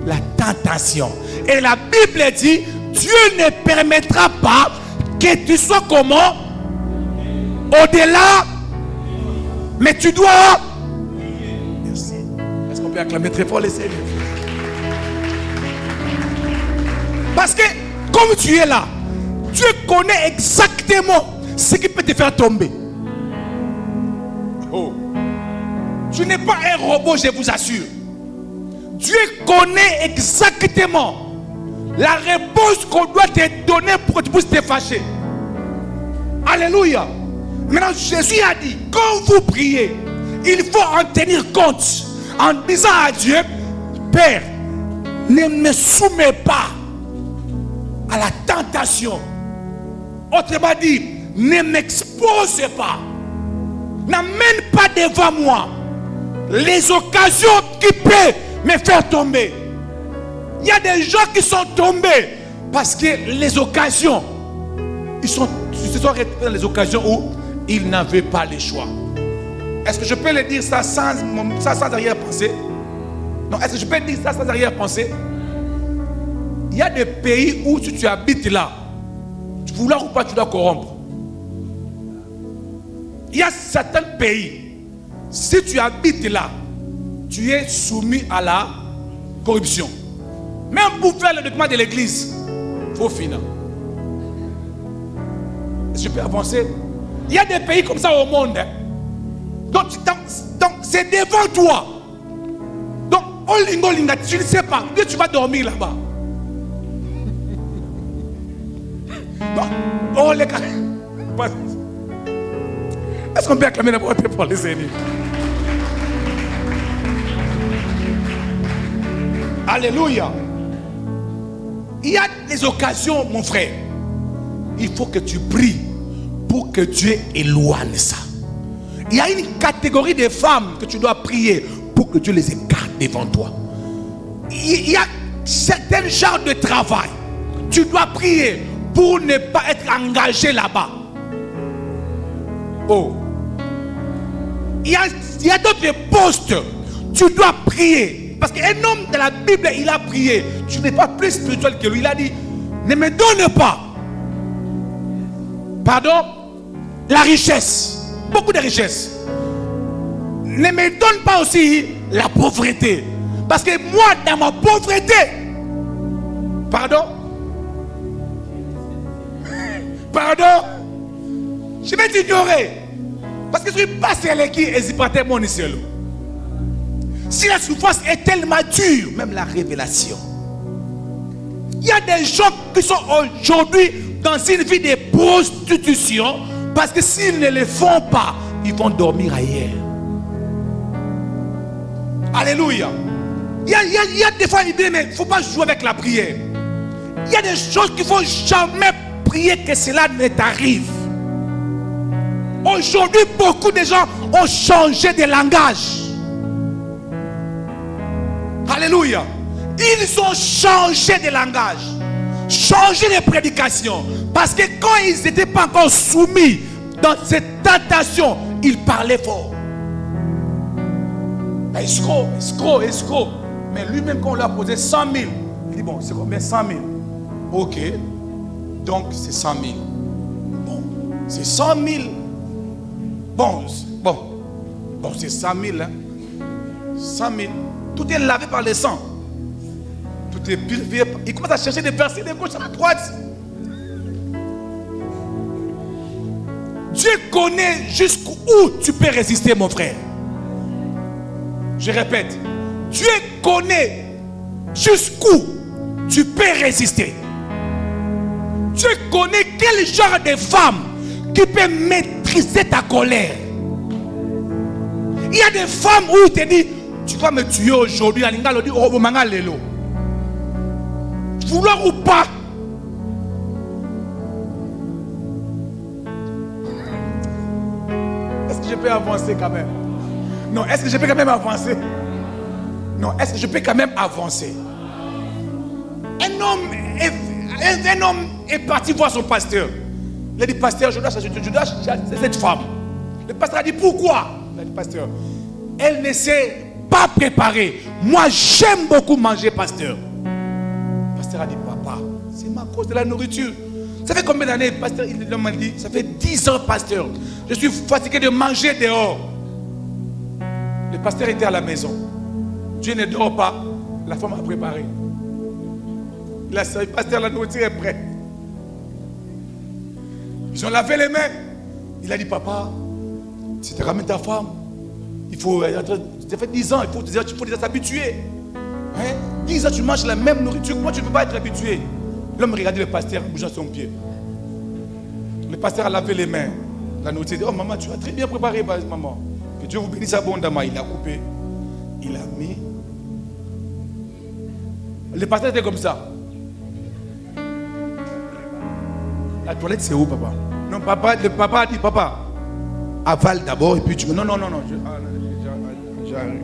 la tentation. Et la Bible dit, Dieu ne permettra pas que tu sois comment? Au-delà. Mais tu dois. Merci. Est-ce qu'on peut acclamer très fort les Seigneurs? Parce que comme tu es là, Dieu connaît exactement ce qui peut te faire tomber. Oh. Tu n'es pas un robot, je vous assure. Dieu connaît exactement la réponse qu'on doit te donner pour que tu puisses te fâcher. Alléluia. Maintenant, Jésus a dit, quand vous priez, il faut en tenir compte en disant à Dieu, Père, ne me soumets pas à la tentation. Autrement dit, ne m'expose pas. N'amène pas devant moi les occasions qui peuvent me faire tomber. Il y a des gens qui sont tombés parce que les occasions, ils se sont retrouvés dans les occasions où ils n'avaient pas le choix. Est-ce que je peux le dire ça sans arrière-pensée? Non, est-ce que je peux dire ça sans arrière-pensée? Il y a des pays où si tu habites là, vouloir ou pas, tu dois corrompre. Il y a certains pays, si tu habites là, tu es soumis à la corruption. Même pour faire le document de l'église, il faut finir. Est-ce que je peux avancer? Il y a des pays comme ça au monde. Hein. Donc c'est devant toi. Donc, tu ne sais pas. Tu vas dormir là-bas. Oh les gars. Est-ce qu'on peut acclamer la parole pour les ennemis? Alléluia. Il y a des occasions, mon frère. Il faut que tu pries pour que Dieu éloigne ça. Il y a une catégorie de femmes que tu dois prier pour que Dieu les écarte devant toi. Il y a certains genres de travail. Tu dois prier pour ne pas être engagé là-bas. Oh. Il y a d'autres postes. Tu dois prier. Parce qu'un homme de la Bible, il a prié. Tu n'es pas plus spirituel que lui. Il a dit, ne me donne pas. Pardon? La richesse. Beaucoup de richesse. Ne me donne pas aussi la pauvreté. Parce que moi, dans ma pauvreté, pardon? Pardon? Je vais t'ignorer. Parce que je ne suis pas celle qui hésite pas mon ici. Si la souffrance est tellement dure, même la révélation. Il y a des gens qui sont aujourd'hui dans une vie de prostitution parce que s'ils ne le font pas, ils vont dormir ailleurs. Alléluia. Il y a des fois, il dit, mais il ne faut pas jouer avec la prière. Il y a des choses qu'il ne faut jamais prier que cela ne t'arrive. Aujourd'hui, beaucoup de gens ont changé de langage. Alléluia. Ils ont changé de langage, changé de prédication. Parce que quand ils n'étaient pas encore soumis dans cette tentation, ils parlaient fort. Escroc. Mais lui-même, quand on lui a posé 100 000, il dit, bon, c'est combien 100 000? Ok. Donc, c'est 100 000. Bon, c'est 100 000. Bon, c'est 100 000. Hein? 100 000. Tout est lavé par le sang. Tout est purifié. Il commence à chercher des versets de gauche à la droite. Dieu connaît jusqu'où tu peux résister, mon frère. Je répète. Dieu connaît jusqu'où tu peux résister. Dieu connaît quel genre de femme qui peut maîtriser ta colère. Il y a des femmes où il te dit, tu vas me tuer aujourd'hui. Vouloir ou pas. Est-ce que je peux avancer quand même? Non, est-ce que je peux quand même avancer? Non, est-ce que je peux quand même avancer? Un homme est parti voir son pasteur. Il a dit, pasteur, je dois chasser cette femme. Le pasteur a dit, pourquoi? Il a dit, pasteur, elle ne s'est pas préparée. Moi, j'aime beaucoup manger, pasteur. Le pasteur a dit, papa, c'est ma cause de la nourriture. Ça fait combien d'années, pasteur? Il m'a dit, ça fait 10 ans, pasteur. Je suis fatigué de manger dehors. Le pasteur était à la maison. Dieu ne dort pas. La femme a préparé. Il a servi, pasteur, la nourriture est prête. Ils ont lavé les mains. Il a dit, papa, si tu ramènes ta femme, il faut. Ça fait 10 ans, il faut déjà s'habituer. Hein? 10 ans, tu manges la même nourriture. Comment tu ne peux pas être habitué? L'homme regardait le pasteur en bougeant son pied. Le pasteur a lavé les mains. La nourriture, il dit, oh maman, tu as très bien préparé, maman. Que Dieu vous bénisse abondamment. Il a coupé. Il a mis. Le pasteur était comme ça. La toilette, c'est où, papa? Non, papa, le papa a dit, papa, avale d'abord et puis tu me. Non. J'arrive.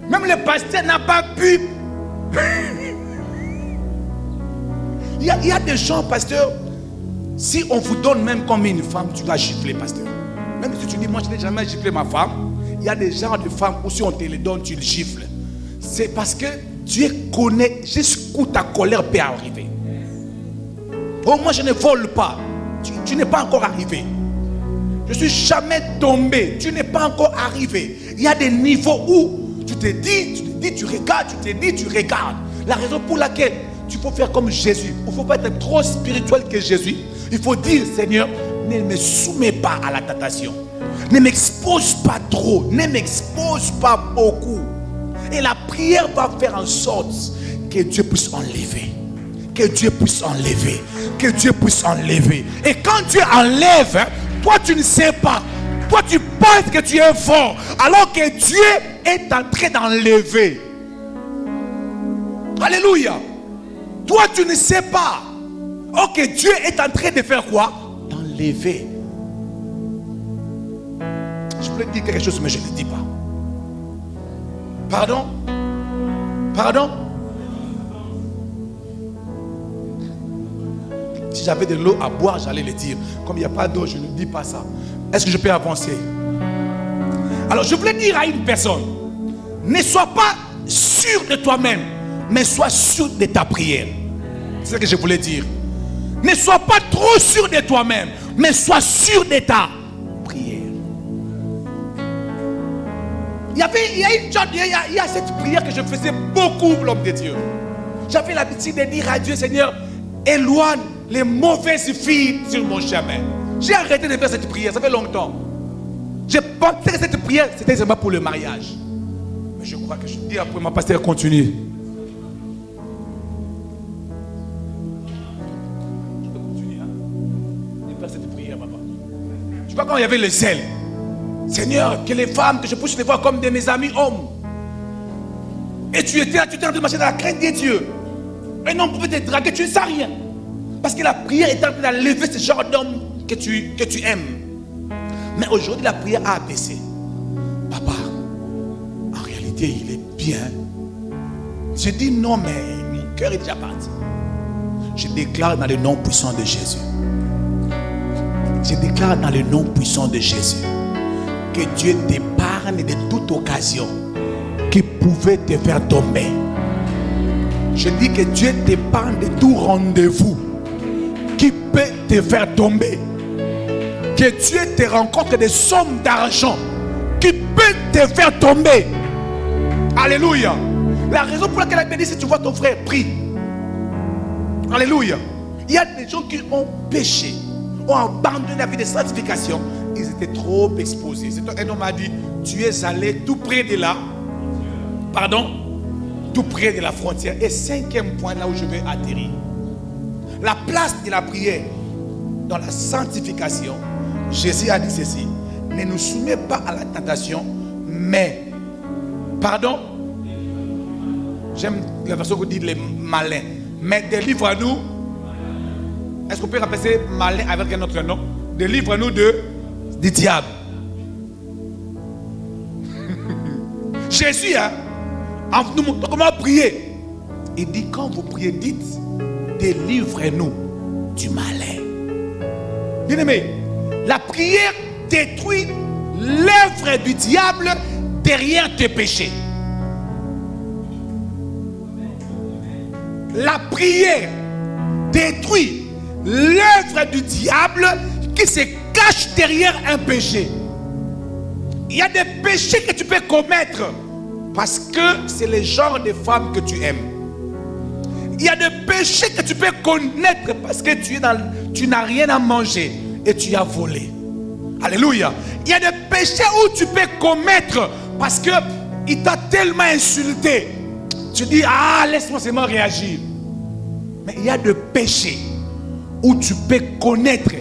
Même le pasteur n'a pas pu. Il y a des gens, pasteur, si on vous donne même comme une femme, tu vas gifler, pasteur. Même si tu dis, moi je n'ai jamais giflé ma femme, il y a des genres de femmes où si on te les donne, tu le gifles. C'est parce que Dieu connaît jusqu'où ta colère peut arriver. Oh, moi je ne vole pas. Tu n'es pas encore arrivé. Je ne suis jamais tombé. Tu n'es pas encore arrivé. Il y a des niveaux où tu te dis, tu regardes, tu te dis, tu regardes. La raison pour laquelle tu faut faire comme Jésus. Il ne faut pas être trop spirituel que Jésus. Il faut dire, Seigneur, ne me soumets pas à la tentation. Ne m'expose pas trop. Ne m'expose pas beaucoup. Et la prière va faire en sorte que Dieu puisse enlever. Que Dieu puisse enlever. Que Dieu puisse enlever. Et quand Dieu enlève, toi tu ne sais pas. Toi tu penses que tu es fort. Alors que Dieu est en train d'enlever. Alléluia. Toi tu ne sais pas. Ok, Dieu est en train de faire quoi? D'enlever. Je voulais dire quelque chose mais je ne le dis pas. Pardon? Si j'avais de l'eau à boire, j'allais le dire. Comme il n'y a pas d'eau, je ne dis pas ça. Est-ce que je peux avancer? Alors, je voulais dire à une personne, ne sois pas sûr de toi-même, mais sois sûr de ta prière. C'est ce que je voulais dire. Ne sois pas trop sûr de toi-même, mais sois sûr de ta prière. Il y a cette prière que je faisais beaucoup, l'homme de Dieu. J'avais l'habitude de dire à Dieu, Seigneur, éloigne les mauvaises filles sur mon chemin. J'ai arrêté de faire cette prière, ça fait longtemps. Je pensais que cette prière, c'était seulement pour le mariage. Mais je crois que je dis après, ma pasteur continue. pas quand il y avait le zèle. Seigneur, que les femmes, que je puisse les voir comme de mes amis hommes. Et tu étais en train de marcher dans la crainte de Dieu. Un homme pouvait te draguer, tu ne sais rien. Parce que la prière est en train d'enlever ce genre d'homme que tu aimes. Mais aujourd'hui, la prière a abaissé. Papa, en réalité, il est bien. Je dis non, mais mon cœur est déjà parti. Je déclare dans le nom puissant de Jésus. Je déclare dans le nom puissant de Jésus que Dieu t'épargne de toute occasion qui pouvait te faire tomber. Je dis que Dieu t'épargne de tout rendez-vous qui peut te faire tomber. Que Dieu te rencontre des sommes d'argent qui peut te faire tomber. Alléluia. La raison pour laquelle elle me dit, si tu vois ton frère, prie. Alléluia. Il y a des gens qui ont péché, ont abandonné la vie de sanctification. Ils étaient trop exposés. Un homme m'a dit, tu es allé tout près de là. Pardon? Tout près de la frontière. Et cinquième point, là où je vais atterrir. La place de la prière dans la sanctification. Jésus a dit ceci. Ne nous soumets pas à la tentation, mais, pardon, j'aime la version que vous dites les malins, mais délivre-nous. Est-ce qu'on peut rappeler malin avec un autre nom? Délivre-nous du diable. Jésus, nous montre comment prier. Il dit, quand vous priez, dites, délivre-nous du malin. Bien-aimé, la prière détruit l'œuvre du diable derrière tes péchés. La prière détruit l'œuvre du diable qui se cache derrière un péché. Il y a des péchés que tu peux commettre parce que c'est le genre de femme que tu aimes. Il y a des péchés que tu peux connaître parce que tu n'as rien à manger et tu as volé. Alléluia. Il y a des péchés où tu peux commettre parce qu'il t'a tellement insulté. Tu dis, ah, laisse-moi seulement réagir. Mais il y a des péchés où tu peux commettre,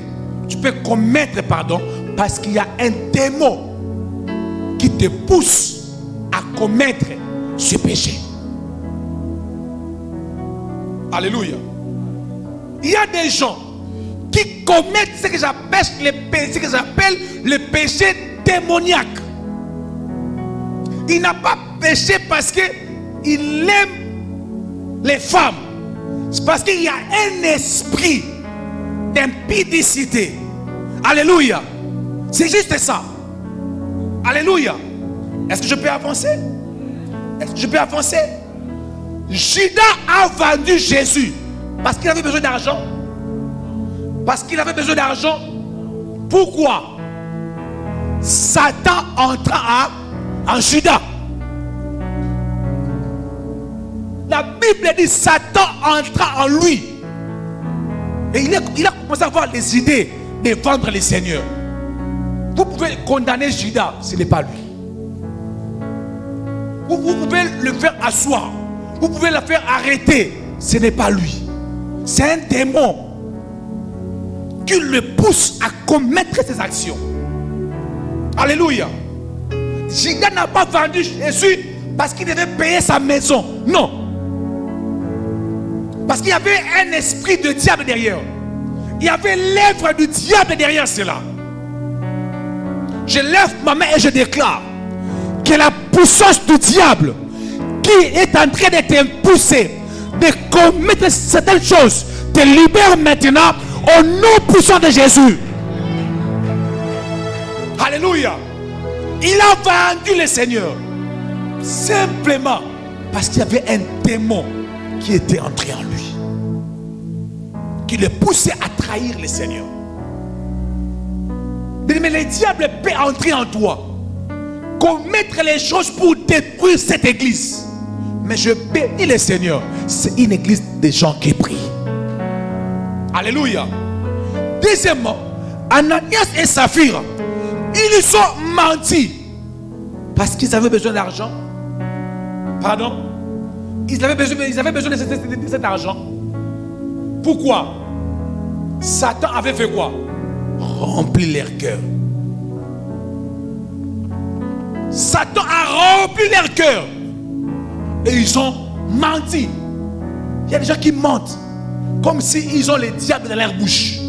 parce qu'il y a un démon qui te pousse à commettre ce péché. Alléluia. Il y a des gens qui commettent ce que j'appelle le péché démoniaque. Il n'a pas péché parce qu'il aime les femmes. C'est parce qu'il y a un esprit d'impudicité. Alléluia. C'est juste ça. Alléluia. Est-ce que je peux avancer? Judas a vendu Jésus parce qu'il avait besoin d'argent. Pourquoi? Satan entra en Judas. La Bible dit Satan entra en lui. Et il a commencé à avoir les idées de vendre le Seigneur. Vous pouvez condamner Judas, ce n'est pas lui. Vous pouvez le faire asseoir. Vous pouvez le faire arrêter. Ce n'est pas lui. C'est un démon qui le pousse à commettre ses actions. Alléluia. Judas n'a pas vendu Jésus parce qu'il devait payer sa maison. Non. Parce qu'il y avait un esprit de diable derrière. Il y avait l'œuvre du diable derrière cela. Je lève ma main et je déclare que la puissance du diable qui est en train de t'impulser de commettre certaines choses te libère maintenant au nom puissant de Jésus. Alléluia. Il a vendu le Seigneur simplement parce qu'il y avait un démon qui était entré en lui, qui le poussait à trahir le Seigneur. Mais le diable peut entrer en toi, commettre les choses pour détruire cette église. Mais je bénis le Seigneur, c'est une église de gens qui prient. Alléluia. Deuxièmement, Ananias et Saphir, ils ont menti parce qu'ils avaient besoin d'argent. Pardon? Ils avaient besoin de cet argent. Pourquoi? Satan avait fait quoi? Remplir leur cœur. Satan a rempli leur cœur. Et ils ont menti. Il y a des gens qui mentent. Comme s'ils ont les diables dans leur bouche.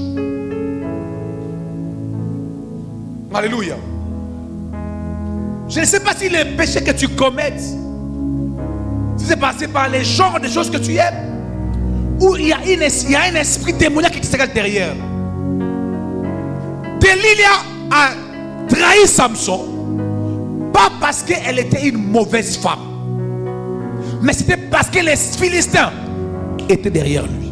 Alléluia. Je ne sais pas si les péchés que tu commets, si c'est passé par les genres de choses que tu aimes, ou il y a un esprit démoniaque qui se cache derrière. Delilah a trahi Samson, pas parce qu'elle était une mauvaise femme, mais c'était parce que les Philistins étaient derrière lui.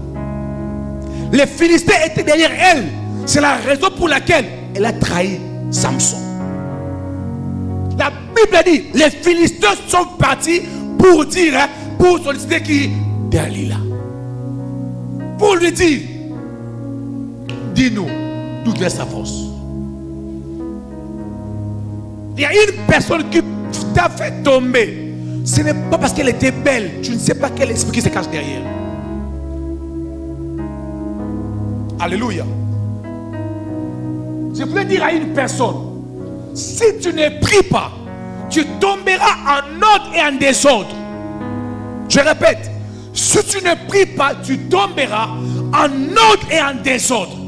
Les Philistins étaient derrière elle. C'est la raison pour laquelle elle a trahi Samson. La Bible dit, les Philistins sont partis pour dire, pour solliciter qui? Delilah. Pour lui dire, dis-nous d'où vient sa force. Il y a une personne qui t'a fait tomber. Ce n'est pas parce qu'elle était belle. Tu ne sais pas quel esprit qui se cache derrière. Alléluia. Je voulais dire à une personne, si tu ne pries pas, tu tomberas en ordre et en désordre. Je répète, si tu ne pries pas, tu tomberas en ordre et en désordre.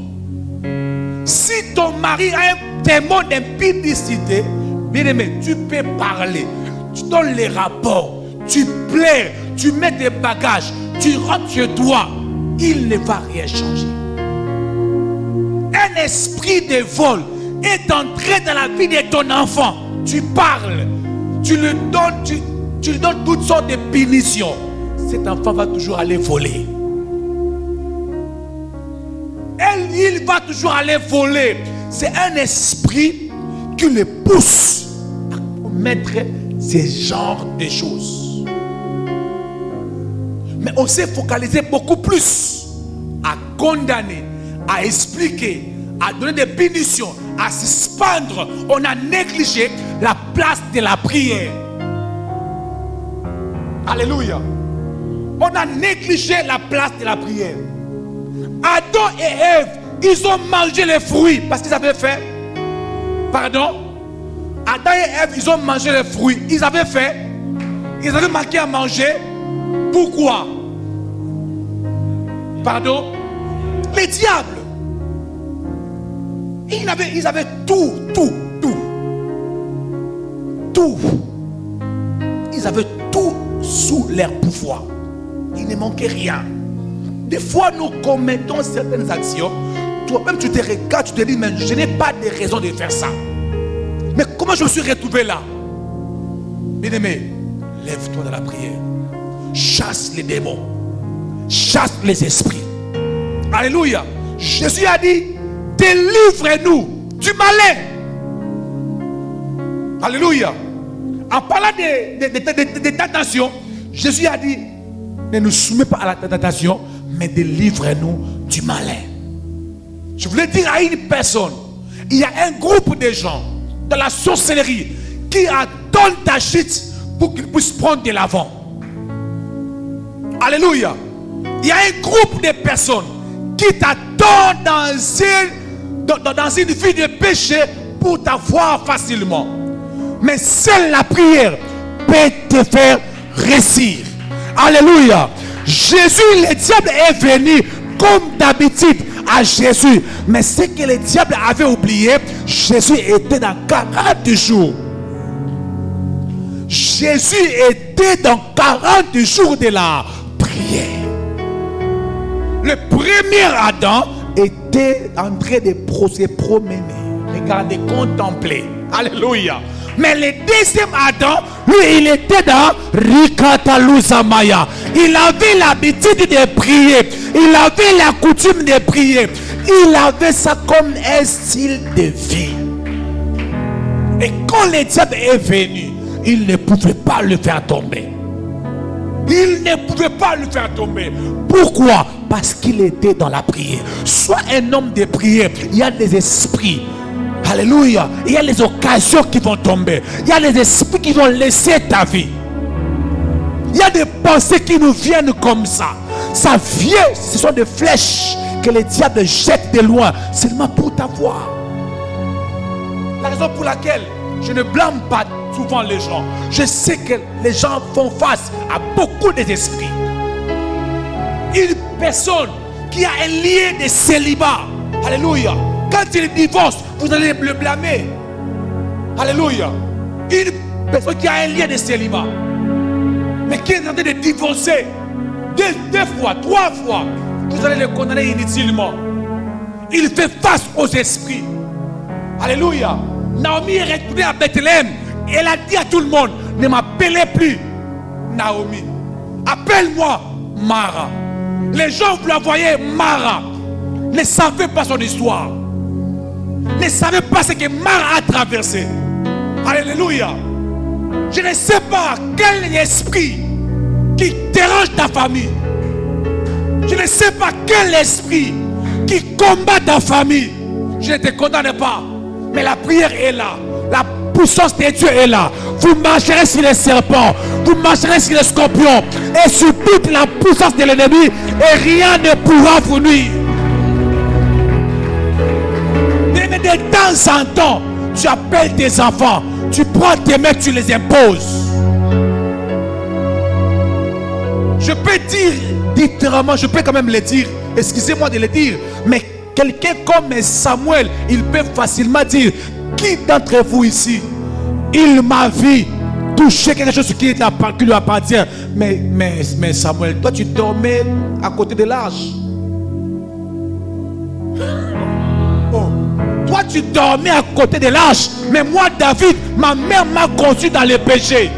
Si ton mari a un démon d'impudicité, bien aimé, tu peux parler, tu donnes les rapports, tu plaires, tu mets des bagages, tu rentres chez toi, il ne va rien changer. Un esprit de vol est entré dans la vie de ton enfant. Tu parles, tu lui donnes toutes sortes de punitions. Cet enfant va toujours aller voler. Il va toujours aller voler. C'est un esprit qui le pousse à commettre ces genres de choses. Mais on s'est focalisé beaucoup plus à condamner, à expliquer, à donner des punitions, à suspendre. On a négligé la place de la prière. Alléluia. On a négligé la place de la prière. Adam et Ève, ils ont mangé les fruits parce qu'ils avaient fait. Pardon? Adam et Ève, ils ont mangé les fruits. Ils avaient fait. Ils avaient manqué à manger. Pourquoi? Pardon? Les diables. Ils avaient tout. Ils avaient tout sous leur pouvoir. Il ne manquait rien. Des fois, nous commettons certaines actions. Toi-même, tu te regardes, tu te dis, mais je n'ai pas de raison de faire ça. Mais comment je me suis retrouvé là? Bien-aimé, lève-toi dans la prière. Chasse les démons. Chasse les esprits. Alléluia. Jésus a dit, délivre-nous du malin. Alléluia. En parlant de tentation, Jésus a dit, ne nous soumets pas à la tentation, mais délivre-nous du malin. Je voulais dire à une personne, il y a un groupe de gens dans la sorcellerie qui attendent ta chute pour qu'ils puissent prendre de l'avant. Alléluia. Il y a un groupe de personnes qui t'attendent dans une vie de péché pour t'avoir facilement. Mais seule la prière peut te faire réussir. Alléluia. Jésus, le diable est venu comme d'habitude à Jésus. Mais ce que le diable avait oublié, Jésus était dans 40 jours. Jésus était dans 40 jours de la prière. Le premier Adam était en train de se promener, regarder, contempler. Alléluia. Mais le deuxième Adam, lui, il était dans Rikata Luzamaya. Il avait l'habitude de prier. Il avait la coutume de prier. Il avait ça comme un style de vie. Et quand le diable est venu, il ne pouvait pas le faire tomber. Il ne pouvait pas le faire tomber. Pourquoi? Parce qu'il était dans la prière. Soit un homme de prière, il y a des esprits. Alléluia. Il y a les occasions qui vont tomber. Il y a les esprits qui vont laisser ta vie. Il y a des pensées qui nous viennent comme ça. Ça vient, ce sont des flèches que le diable jette de loin, seulement pour t'avoir. La raison pour laquelle Je ne blâme pas souvent les gens. Je sais que les gens font face à beaucoup d'esprits. Une personne qui a un lien de célibat, alléluia, quand il divorce, vous allez le blâmer. Alléluia. Une personne qui a un lien de célibat, mais qui est en train de divorcer deux fois, 3 fois, vous allez le condamner inutilement. Il fait face aux esprits. Alléluia. Naomi est retournée à Bethléem. Elle a dit à tout le monde, ne m'appelez plus Naomi. Appelle-moi Mara. Les gens vous la voyaient Mara. Ne savaient pas son histoire. Ne savaient pas ce que Mara a traversé. Alléluia. Je ne sais pas quel esprit qui dérange ta famille. Je ne sais pas quel esprit qui combat ta famille. Je ne te condamne pas. Mais la prière est là. La puissance de Dieu est là. Vous marcherez sur les serpents. Vous marcherez sur les scorpions. Et sur toute la puissance de l'ennemi. Et rien ne pourra vous nuire. Mais de temps en temps, tu appelles tes enfants. Tu prends tes mains, tu les imposes. Je peux dire différemment, je peux quand même le dire. Excusez-moi de le dire. Mais quelqu'un comme Samuel, il peut facilement dire, qui d'entre vous ici, il m'a vu toucher quelque chose qui lui appartient. Mais Samuel, toi tu dormais à côté de l'arche. Oh. Toi tu dormais à côté de l'arche. Mais moi David, ma mère m'a conçu dans le péché.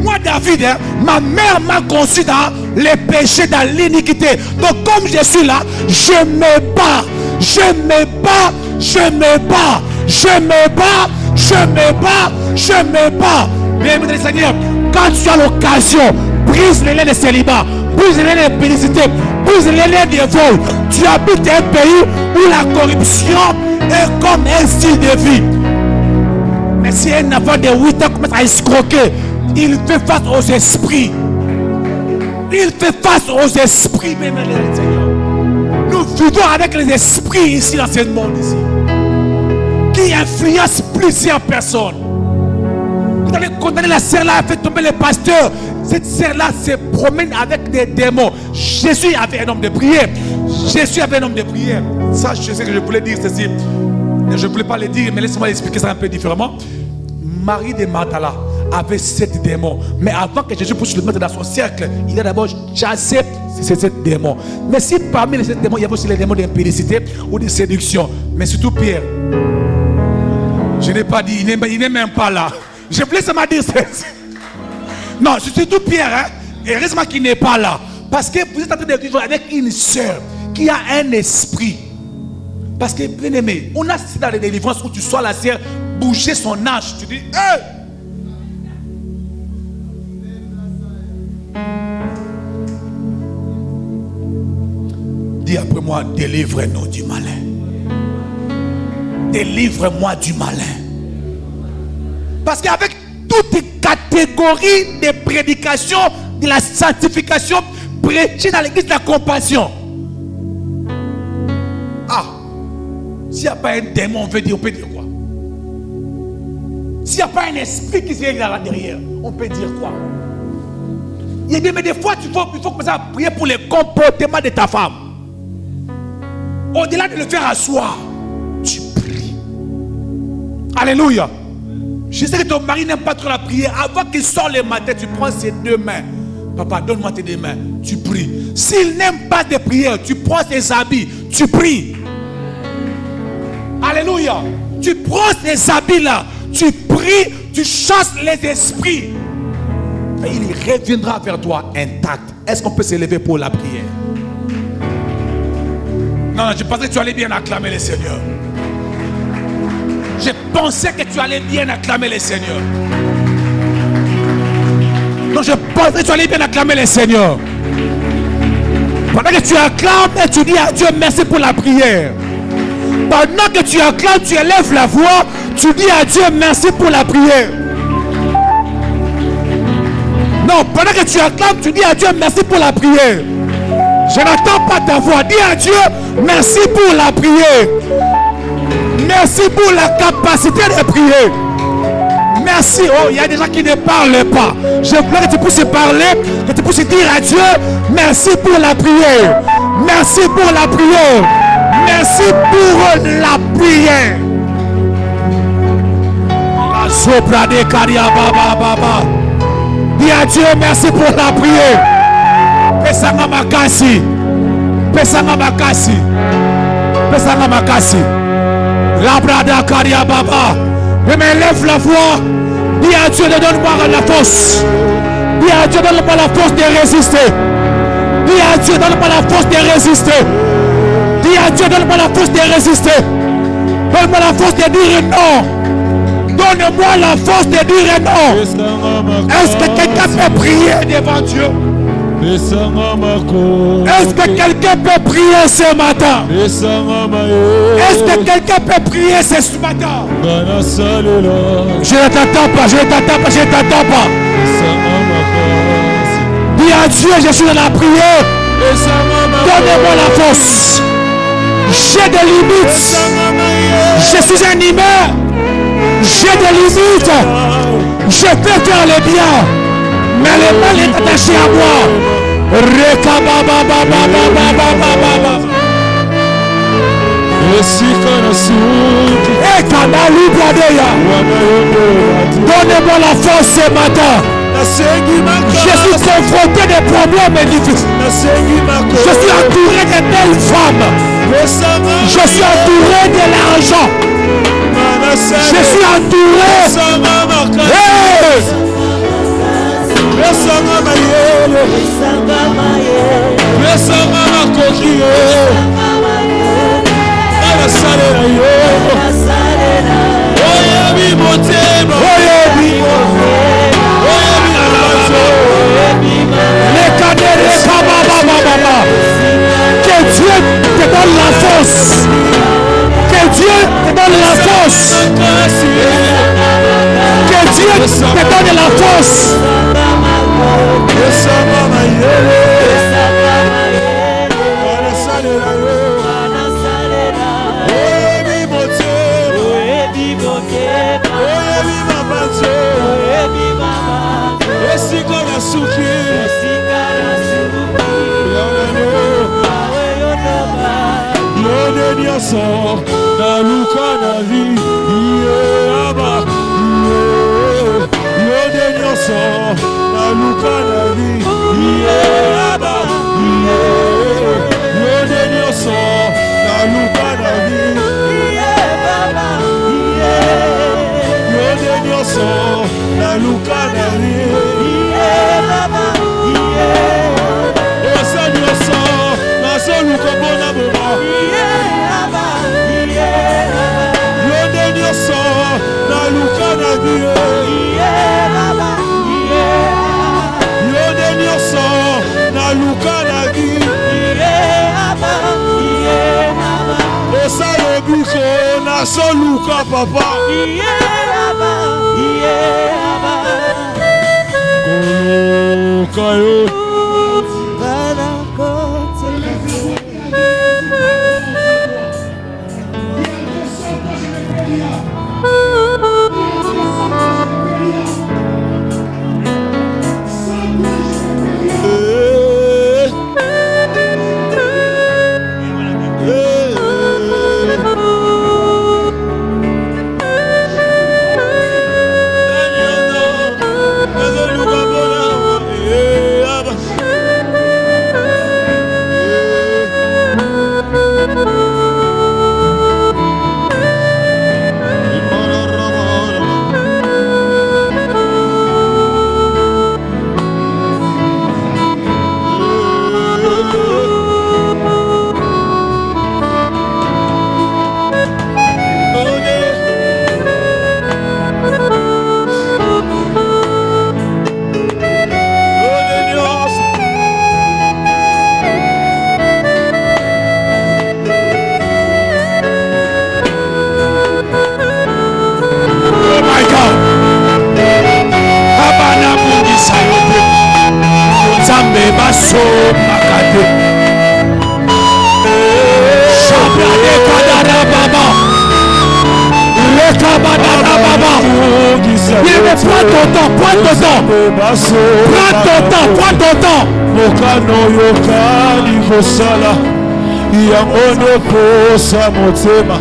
Moi David, ma mère m'a conçu dans les péchés, dans l'iniquité. Donc comme je suis là, je me bats. Je me bats. Je me bats. Je me bats. Je me bats. Je me bats. Bien, Seigneur, quand tu as l'occasion, brise les liens de célibat, brise les liens de pénicité, brise les liens de vol. Tu habites un pays où la corruption est comme un style de vie. Mais si un enfant de 8 ans commence à escroquer, il fait face aux esprits. Il fait face aux esprits, même Seigneur. Nous vivons avec les esprits ici dans ce monde ici, qui influencent plusieurs personnes. Vous allez condamner la sœur là, a fait tomber le pasteur. Cette sœur là se promène avec des démons. Jésus avait un homme de prière. Jésus avait un homme de prière. Ça, je sais que je voulais dire ceci. Je ne voulais pas le dire, mais laissez-moi expliquer ça un peu différemment. Marie de Magdala avait 7 démons. Mais avant que Jésus puisse le mettre dans son cercle, il a d'abord chassé ces 7 démons. Mais si parmi les 7 démons, il y avait aussi les démons d'impudicité ou de séduction. Mais surtout Pierre. Je n'ai pas dit, il n'est même pas là. Je voulais seulement dire ça. Non, c'est surtout Pierre. Hein? Et heureusement qu'il n'est pas là. Parce que vous êtes en train de vivre avec une sœur qui a un esprit. Parce que, bien aimé, on a assisté dans les délivrances où tu sois la sœur bouger son âge. Tu dis, hey! Dis après moi, délivre-nous du malin. Délivre-moi du malin. Parce qu'avec toutes les catégories de prédication, de la sanctification, prêcher dans l'église de la compassion. Ah, s'il n'y a pas un démon, on peut dire quoi? S'il n'y a pas un esprit qui se règle là derrière, on peut dire quoi? Il dit, mais des fois, il faut commencer à prier pour le comportement de ta femme. Au-delà de le faire asseoir, tu pries. Alléluia. Je sais que ton mari n'aime pas trop la prière. Avant qu'il sorte le matin, tu prends ses 2 mains. Papa, donne-moi tes 2 mains. Tu pries. S'il n'aime pas de prière, tu prends ses habits. Tu pries. Alléluia. Tu prends ces habits là. Tu pries. Tu chasses les esprits. Et il reviendra vers toi intact. Est-ce qu'on peut s'élever pour la prière? Non, je pensais que tu allais bien acclamer le Seigneur. Je pensais que tu allais bien acclamer le Seigneur. Non, je pensais que tu allais bien acclamer le Seigneur. Pendant que tu acclames, tu dis à Dieu merci pour la prière. Pendant que tu acclames, tu élèves la voix, tu dis à Dieu merci pour la prière. Non, pendant que tu acclames, tu dis à Dieu merci pour la prière. Je n'attends pas ta voix. Dis à Dieu merci pour la prière. Merci pour la capacité de prier. Merci. Oh, il y a des gens qui ne parlent pas. Je voulais que tu puisses parler, que tu puisses dire à Dieu, merci pour la prière. Merci pour la prière. Merci pour la prière. La sopra de Karia Baba Baba. Dis à Dieu, merci pour la prière. Pesanga makasi. Pesanga makasi. Pesanga makasi. Labrada Karia Baba. Je m'élève la voix. Dis à Dieu, donne-moi la force. Dis à Dieu, donne-moi la force de résister. Dis à Dieu, donne-moi la force de résister. Dis à Dieu, donne-moi la force de résister. Donne-moi la force de dire non. Donne-moi la force de dire non. Est-ce que quelqu'un peut prier devant Dieu? Est-ce que quelqu'un peut prier ce matin? Est-ce que quelqu'un peut prier ce matin? Je ne t'attends pas, je ne t'attends pas, je ne t'attends pas. Dis à Dieu, je suis dans la prière. Donnez-moi la force. J'ai des limites. Je suis un humain. J'ai des limites. Je peux faire le bien, mais le mal est attaché à moi. Donnez-moi la force ce matin. Je suis confronté des problèmes difficiles. Je suis entouré de belles femmes. Je suis entouré de l'argent. Je suis entouré. Hey! Que Dieu te donne la force. Que Dieu te donne la force. Que Dieu te donne la force. Soluka papa Bien-aimé, prends ton temps, prends ton temps. Prends ton temps, prends ton temps. Mokano yokani kosala yangono posa motema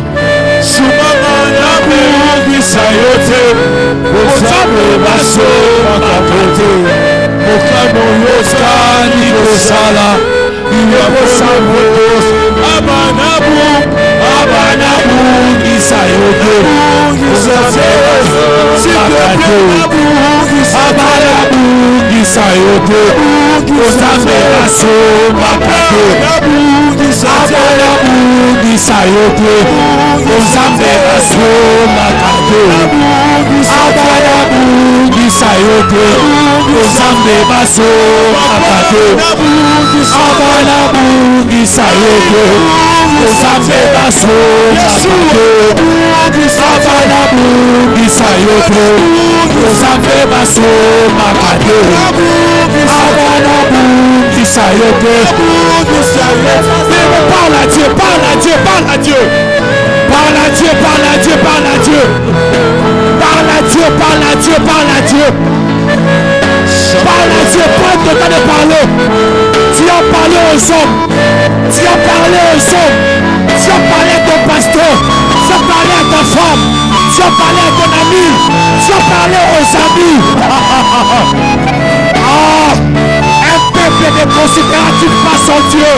sumama ya bungisa yote osabe baso makakote mokano yokani kosala yangono posa abanabu ngisa yote osabe makakote abanabu ngisa yote osabe baso makakote abanabu sayote ozambe baso makate abanabu sayote ozambe baso makate abanabu sayote ozambe baso makate abanabu sayote ozambe baso makate abanabu sayote. Parle à Dieu, parle à Dieu, parle à Dieu. Parle à Dieu, parle à Dieu, parle à Dieu. Parle à Dieu, parle à Dieu, parle à Dieu. Parle à Dieu, prends le temps de parler. Tu as parlé aux hommes. Tu as parlé aux hommes. Tu as parlé à ton pasteur. Tu as parlé à ta femme. Tu as parlé à ton ami. Tu as parlé aux amis. Un peuple ne considère-t-il pas son Dieu?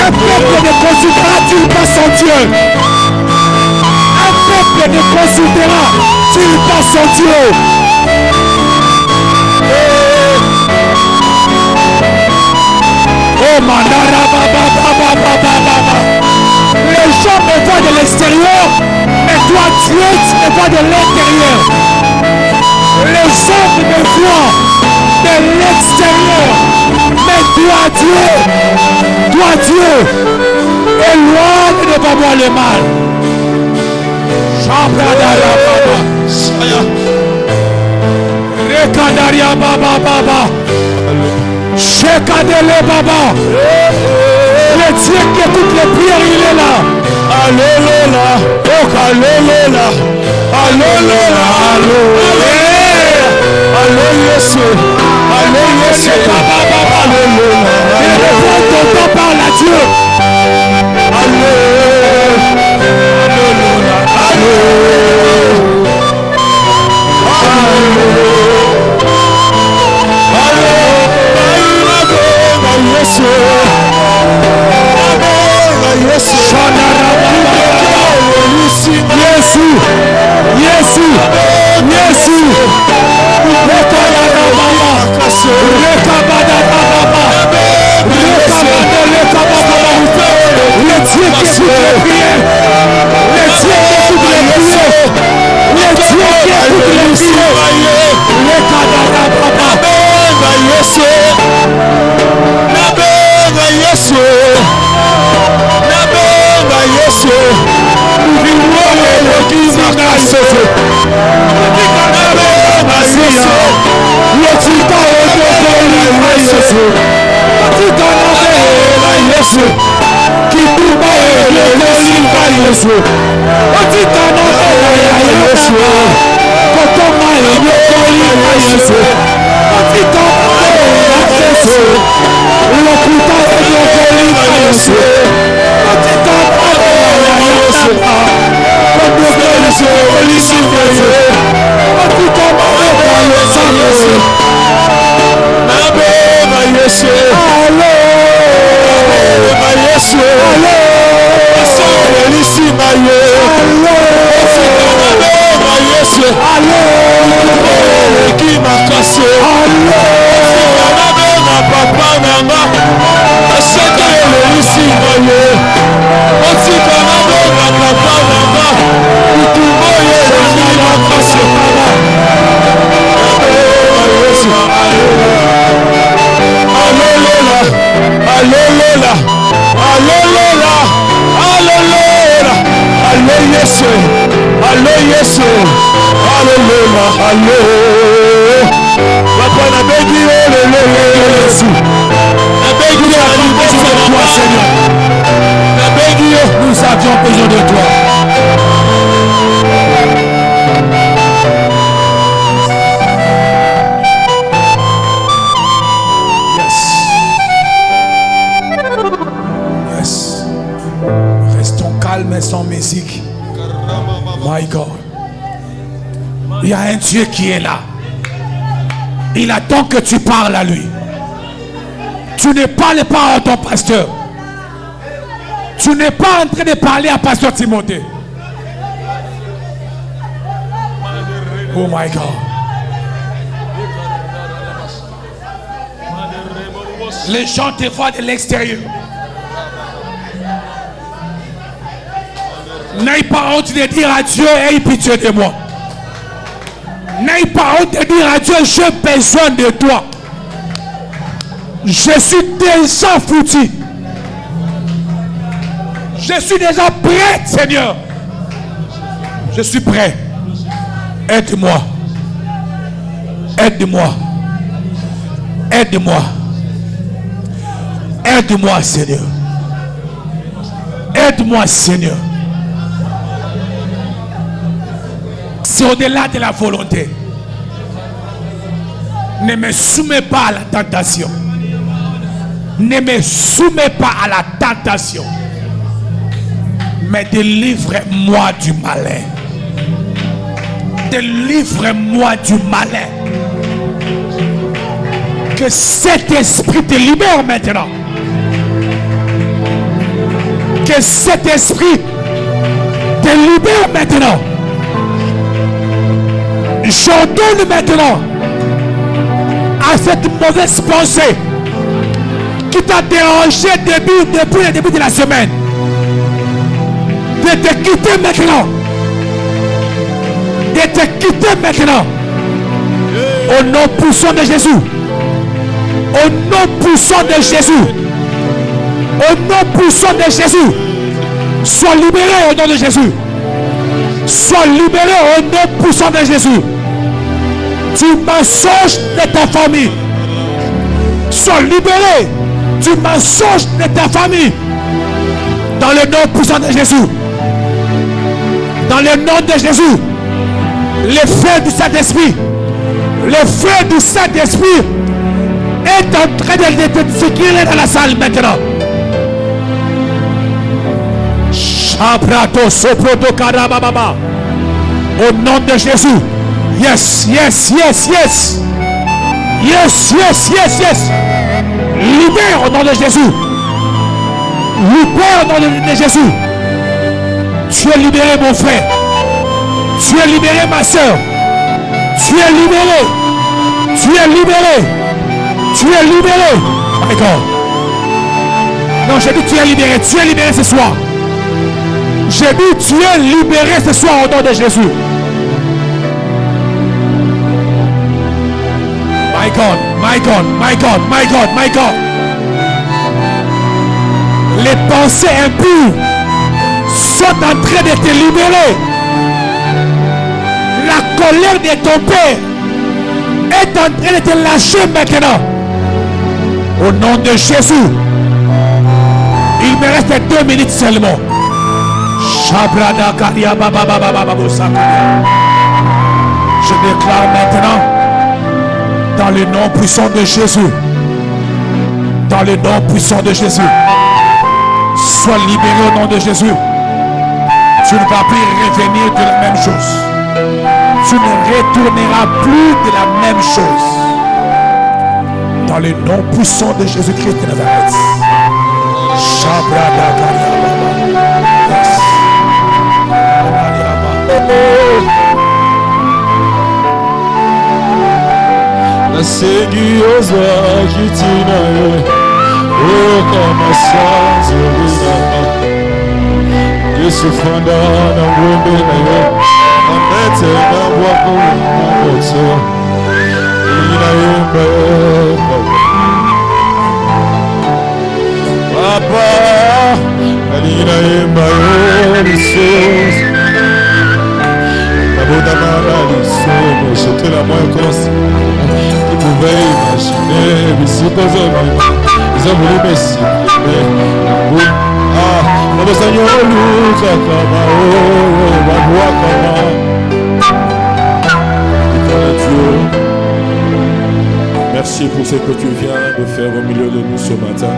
Un peuple ne considère-t-il pas son Dieu? Un peuple ne considère-t-il pas son Dieu? Oh Mandara Baba Baba Baba Baba. Les gens me voient de l'extérieur, mais toi Dieu tu me vois de l'intérieur. Les hommes me voient de l'extérieur, mais toi Dieu, éloigne de moi le mal. Chambradaria Baba, Rekadaria Baba Baba, Shekadele Baba. Le Dieu qui écoute les prières, il est là. Alléluia, oh Alléluia, Alléluia, Alléluia, Alléluia, Alléluia, Alléluia. Et reprends ton temps, parle à Dieu. Alléluia, Il y a un Dieu qui est là. Il attend que tu parles à lui. Tu ne parles pas à ton pasteur. Tu n'es pas en train de parler à pasteur Timothée. Oh my God. Les gens te voient de l'extérieur. N'aie pas honte de dire à Dieu, aie pitié de moi. N'aie pas honte de dire à Dieu, j'ai besoin de toi. Je suis déjà foutu. Je suis déjà prêt, Seigneur. Je suis prêt. Aide-moi. Aide-moi. Aide-moi. Aide-moi, Seigneur. Aide-moi, Seigneur. C'est au-delà de la volonté. Ne me soumets pas à la tentation. Ne me soumets pas à la tentation. Mais délivre-moi du malin. Délivre-moi du malin. Que cet esprit te libère maintenant. Que cet esprit te libère maintenant. J'ordonne maintenant à cette mauvaise pensée qui t'a dérangé depuis le début de la semaine de te quitter maintenant. De te quitter maintenant. Au nom puissant de Jésus. Au nom puissant de Jésus. Au nom puissant de Jésus. Sois libéré au nom de Jésus. Sois libéré au nom puissant de Jésus. Du mensonge de ta famille. Sois libéré du mensonge de ta famille. Dans le nom puissant de Jésus. Dans le nom de Jésus. Le feu du Saint-Esprit. Le feu du Saint-Esprit est en train de circuler dans la salle maintenant. Shabrato soproto karababa. Au nom de Jésus. Yes, yes, yes, yes. Yes, yes, yes, yes. Libère au nom de Jésus. Libère au nom de Jésus. Tu es libéré, mon frère. Tu es libéré, ma soeur. Tu es libéré. Tu es libéré. Tu es libéré. My God. Non, j'ai dit tu es libéré. Tu es libéré ce soir. J'ai dit tu es libéré ce soir au nom de Jésus. My God, my God, my God, my God, my God. Les pensées impures sont en train de te libérer. La colère de ton père est en train de te lâcher maintenant. Au nom de Jésus. Il me reste 2 minutes seulement. Je déclare maintenant, dans le nom puissant de Jésus, dans le nom puissant de Jésus, sois libéré au nom de Jésus. Tu ne vas plus revenir de la même chose. Tu ne retourneras plus de la même chose. Dans le nom puissant de Jésus-Christ de Nazareth. Nasegioza kitinaye kama sanzurina Yesu fanda na mwembe naye amete na wako mwoto inaimba Papa inaimba Yesus J'étais la moins consciente qui pouvait imaginer mais si pas ils ont voulu me supprimer le Seigneur nous a merci pour ce que tu viens de faire au milieu de nous ce matin.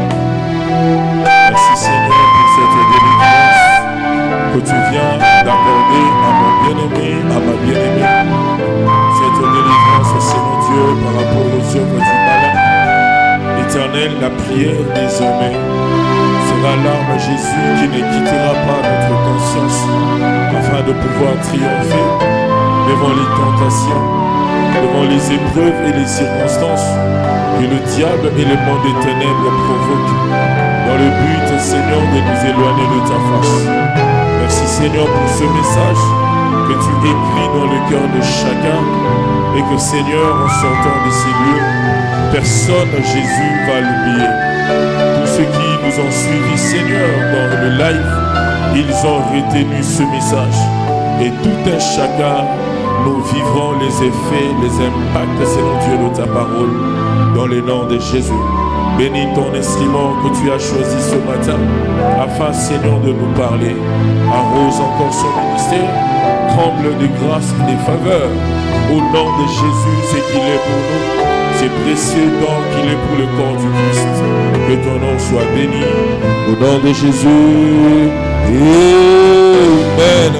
Merci Seigneur pour cette délivrance que tu viens d'accorder à mon bien-aimé, à ma bien-aimée. Éternel, la prière désormais sera l'arme à Jésus qui ne quittera pas notre conscience afin de pouvoir triompher devant les tentations, devant les épreuves et les circonstances que le diable et le monde des ténèbres provoquent dans le but, Seigneur, de nous éloigner de ta face. Merci, Seigneur, pour ce message que tu écris dans le cœur de chacun et que, Seigneur, en sortant de ces lieux, personne, Jésus, va l'oublier. Tous ceux qui nous ont suivis, Seigneur, dans le live, ils ont retenu ce message. Et tout un chacun, nous vivrons les effets, les impacts, Seigneur Dieu, de ta parole, dans le nom de Jésus. Bénis ton instrument que tu as choisi ce matin, afin, Seigneur, de nous parler. Arrose encore son ministère, comble de grâce et de faveur. Au nom de Jésus, c'est qu'il est pour nous. C'est précieux don qu'il est pour le corps du Christ. Que ton nom soit béni. Au nom de Jésus. Amen.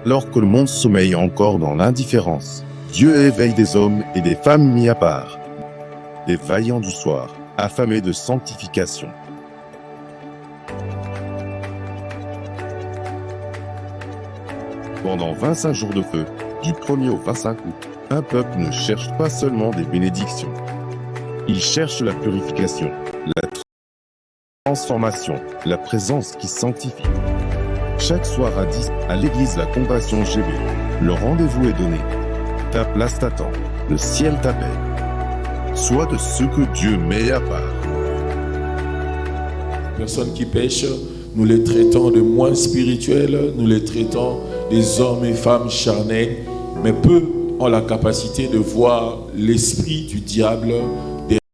Alors que le monde sommeille encore dans l'indifférence, Dieu éveille des hommes et des femmes mis à part, des vaillants du soir, affamés de sanctification. Pendant 25 jours de feu, du 1er au 25 août, un peuple ne cherche pas seulement des bénédictions. Il cherche la purification, la transformation, la présence qui sanctifie. Chaque soir à 10, à l'église La Compassion GB, le rendez-vous est donné. Ta place t'attend, le ciel t'appelle. Sois de ceux que Dieu met à part. Personnes qui pêchent, nous les traitons de moins spirituels, nous les traitons des hommes et femmes charnels, mais peu ont la capacité de voir l'esprit du diable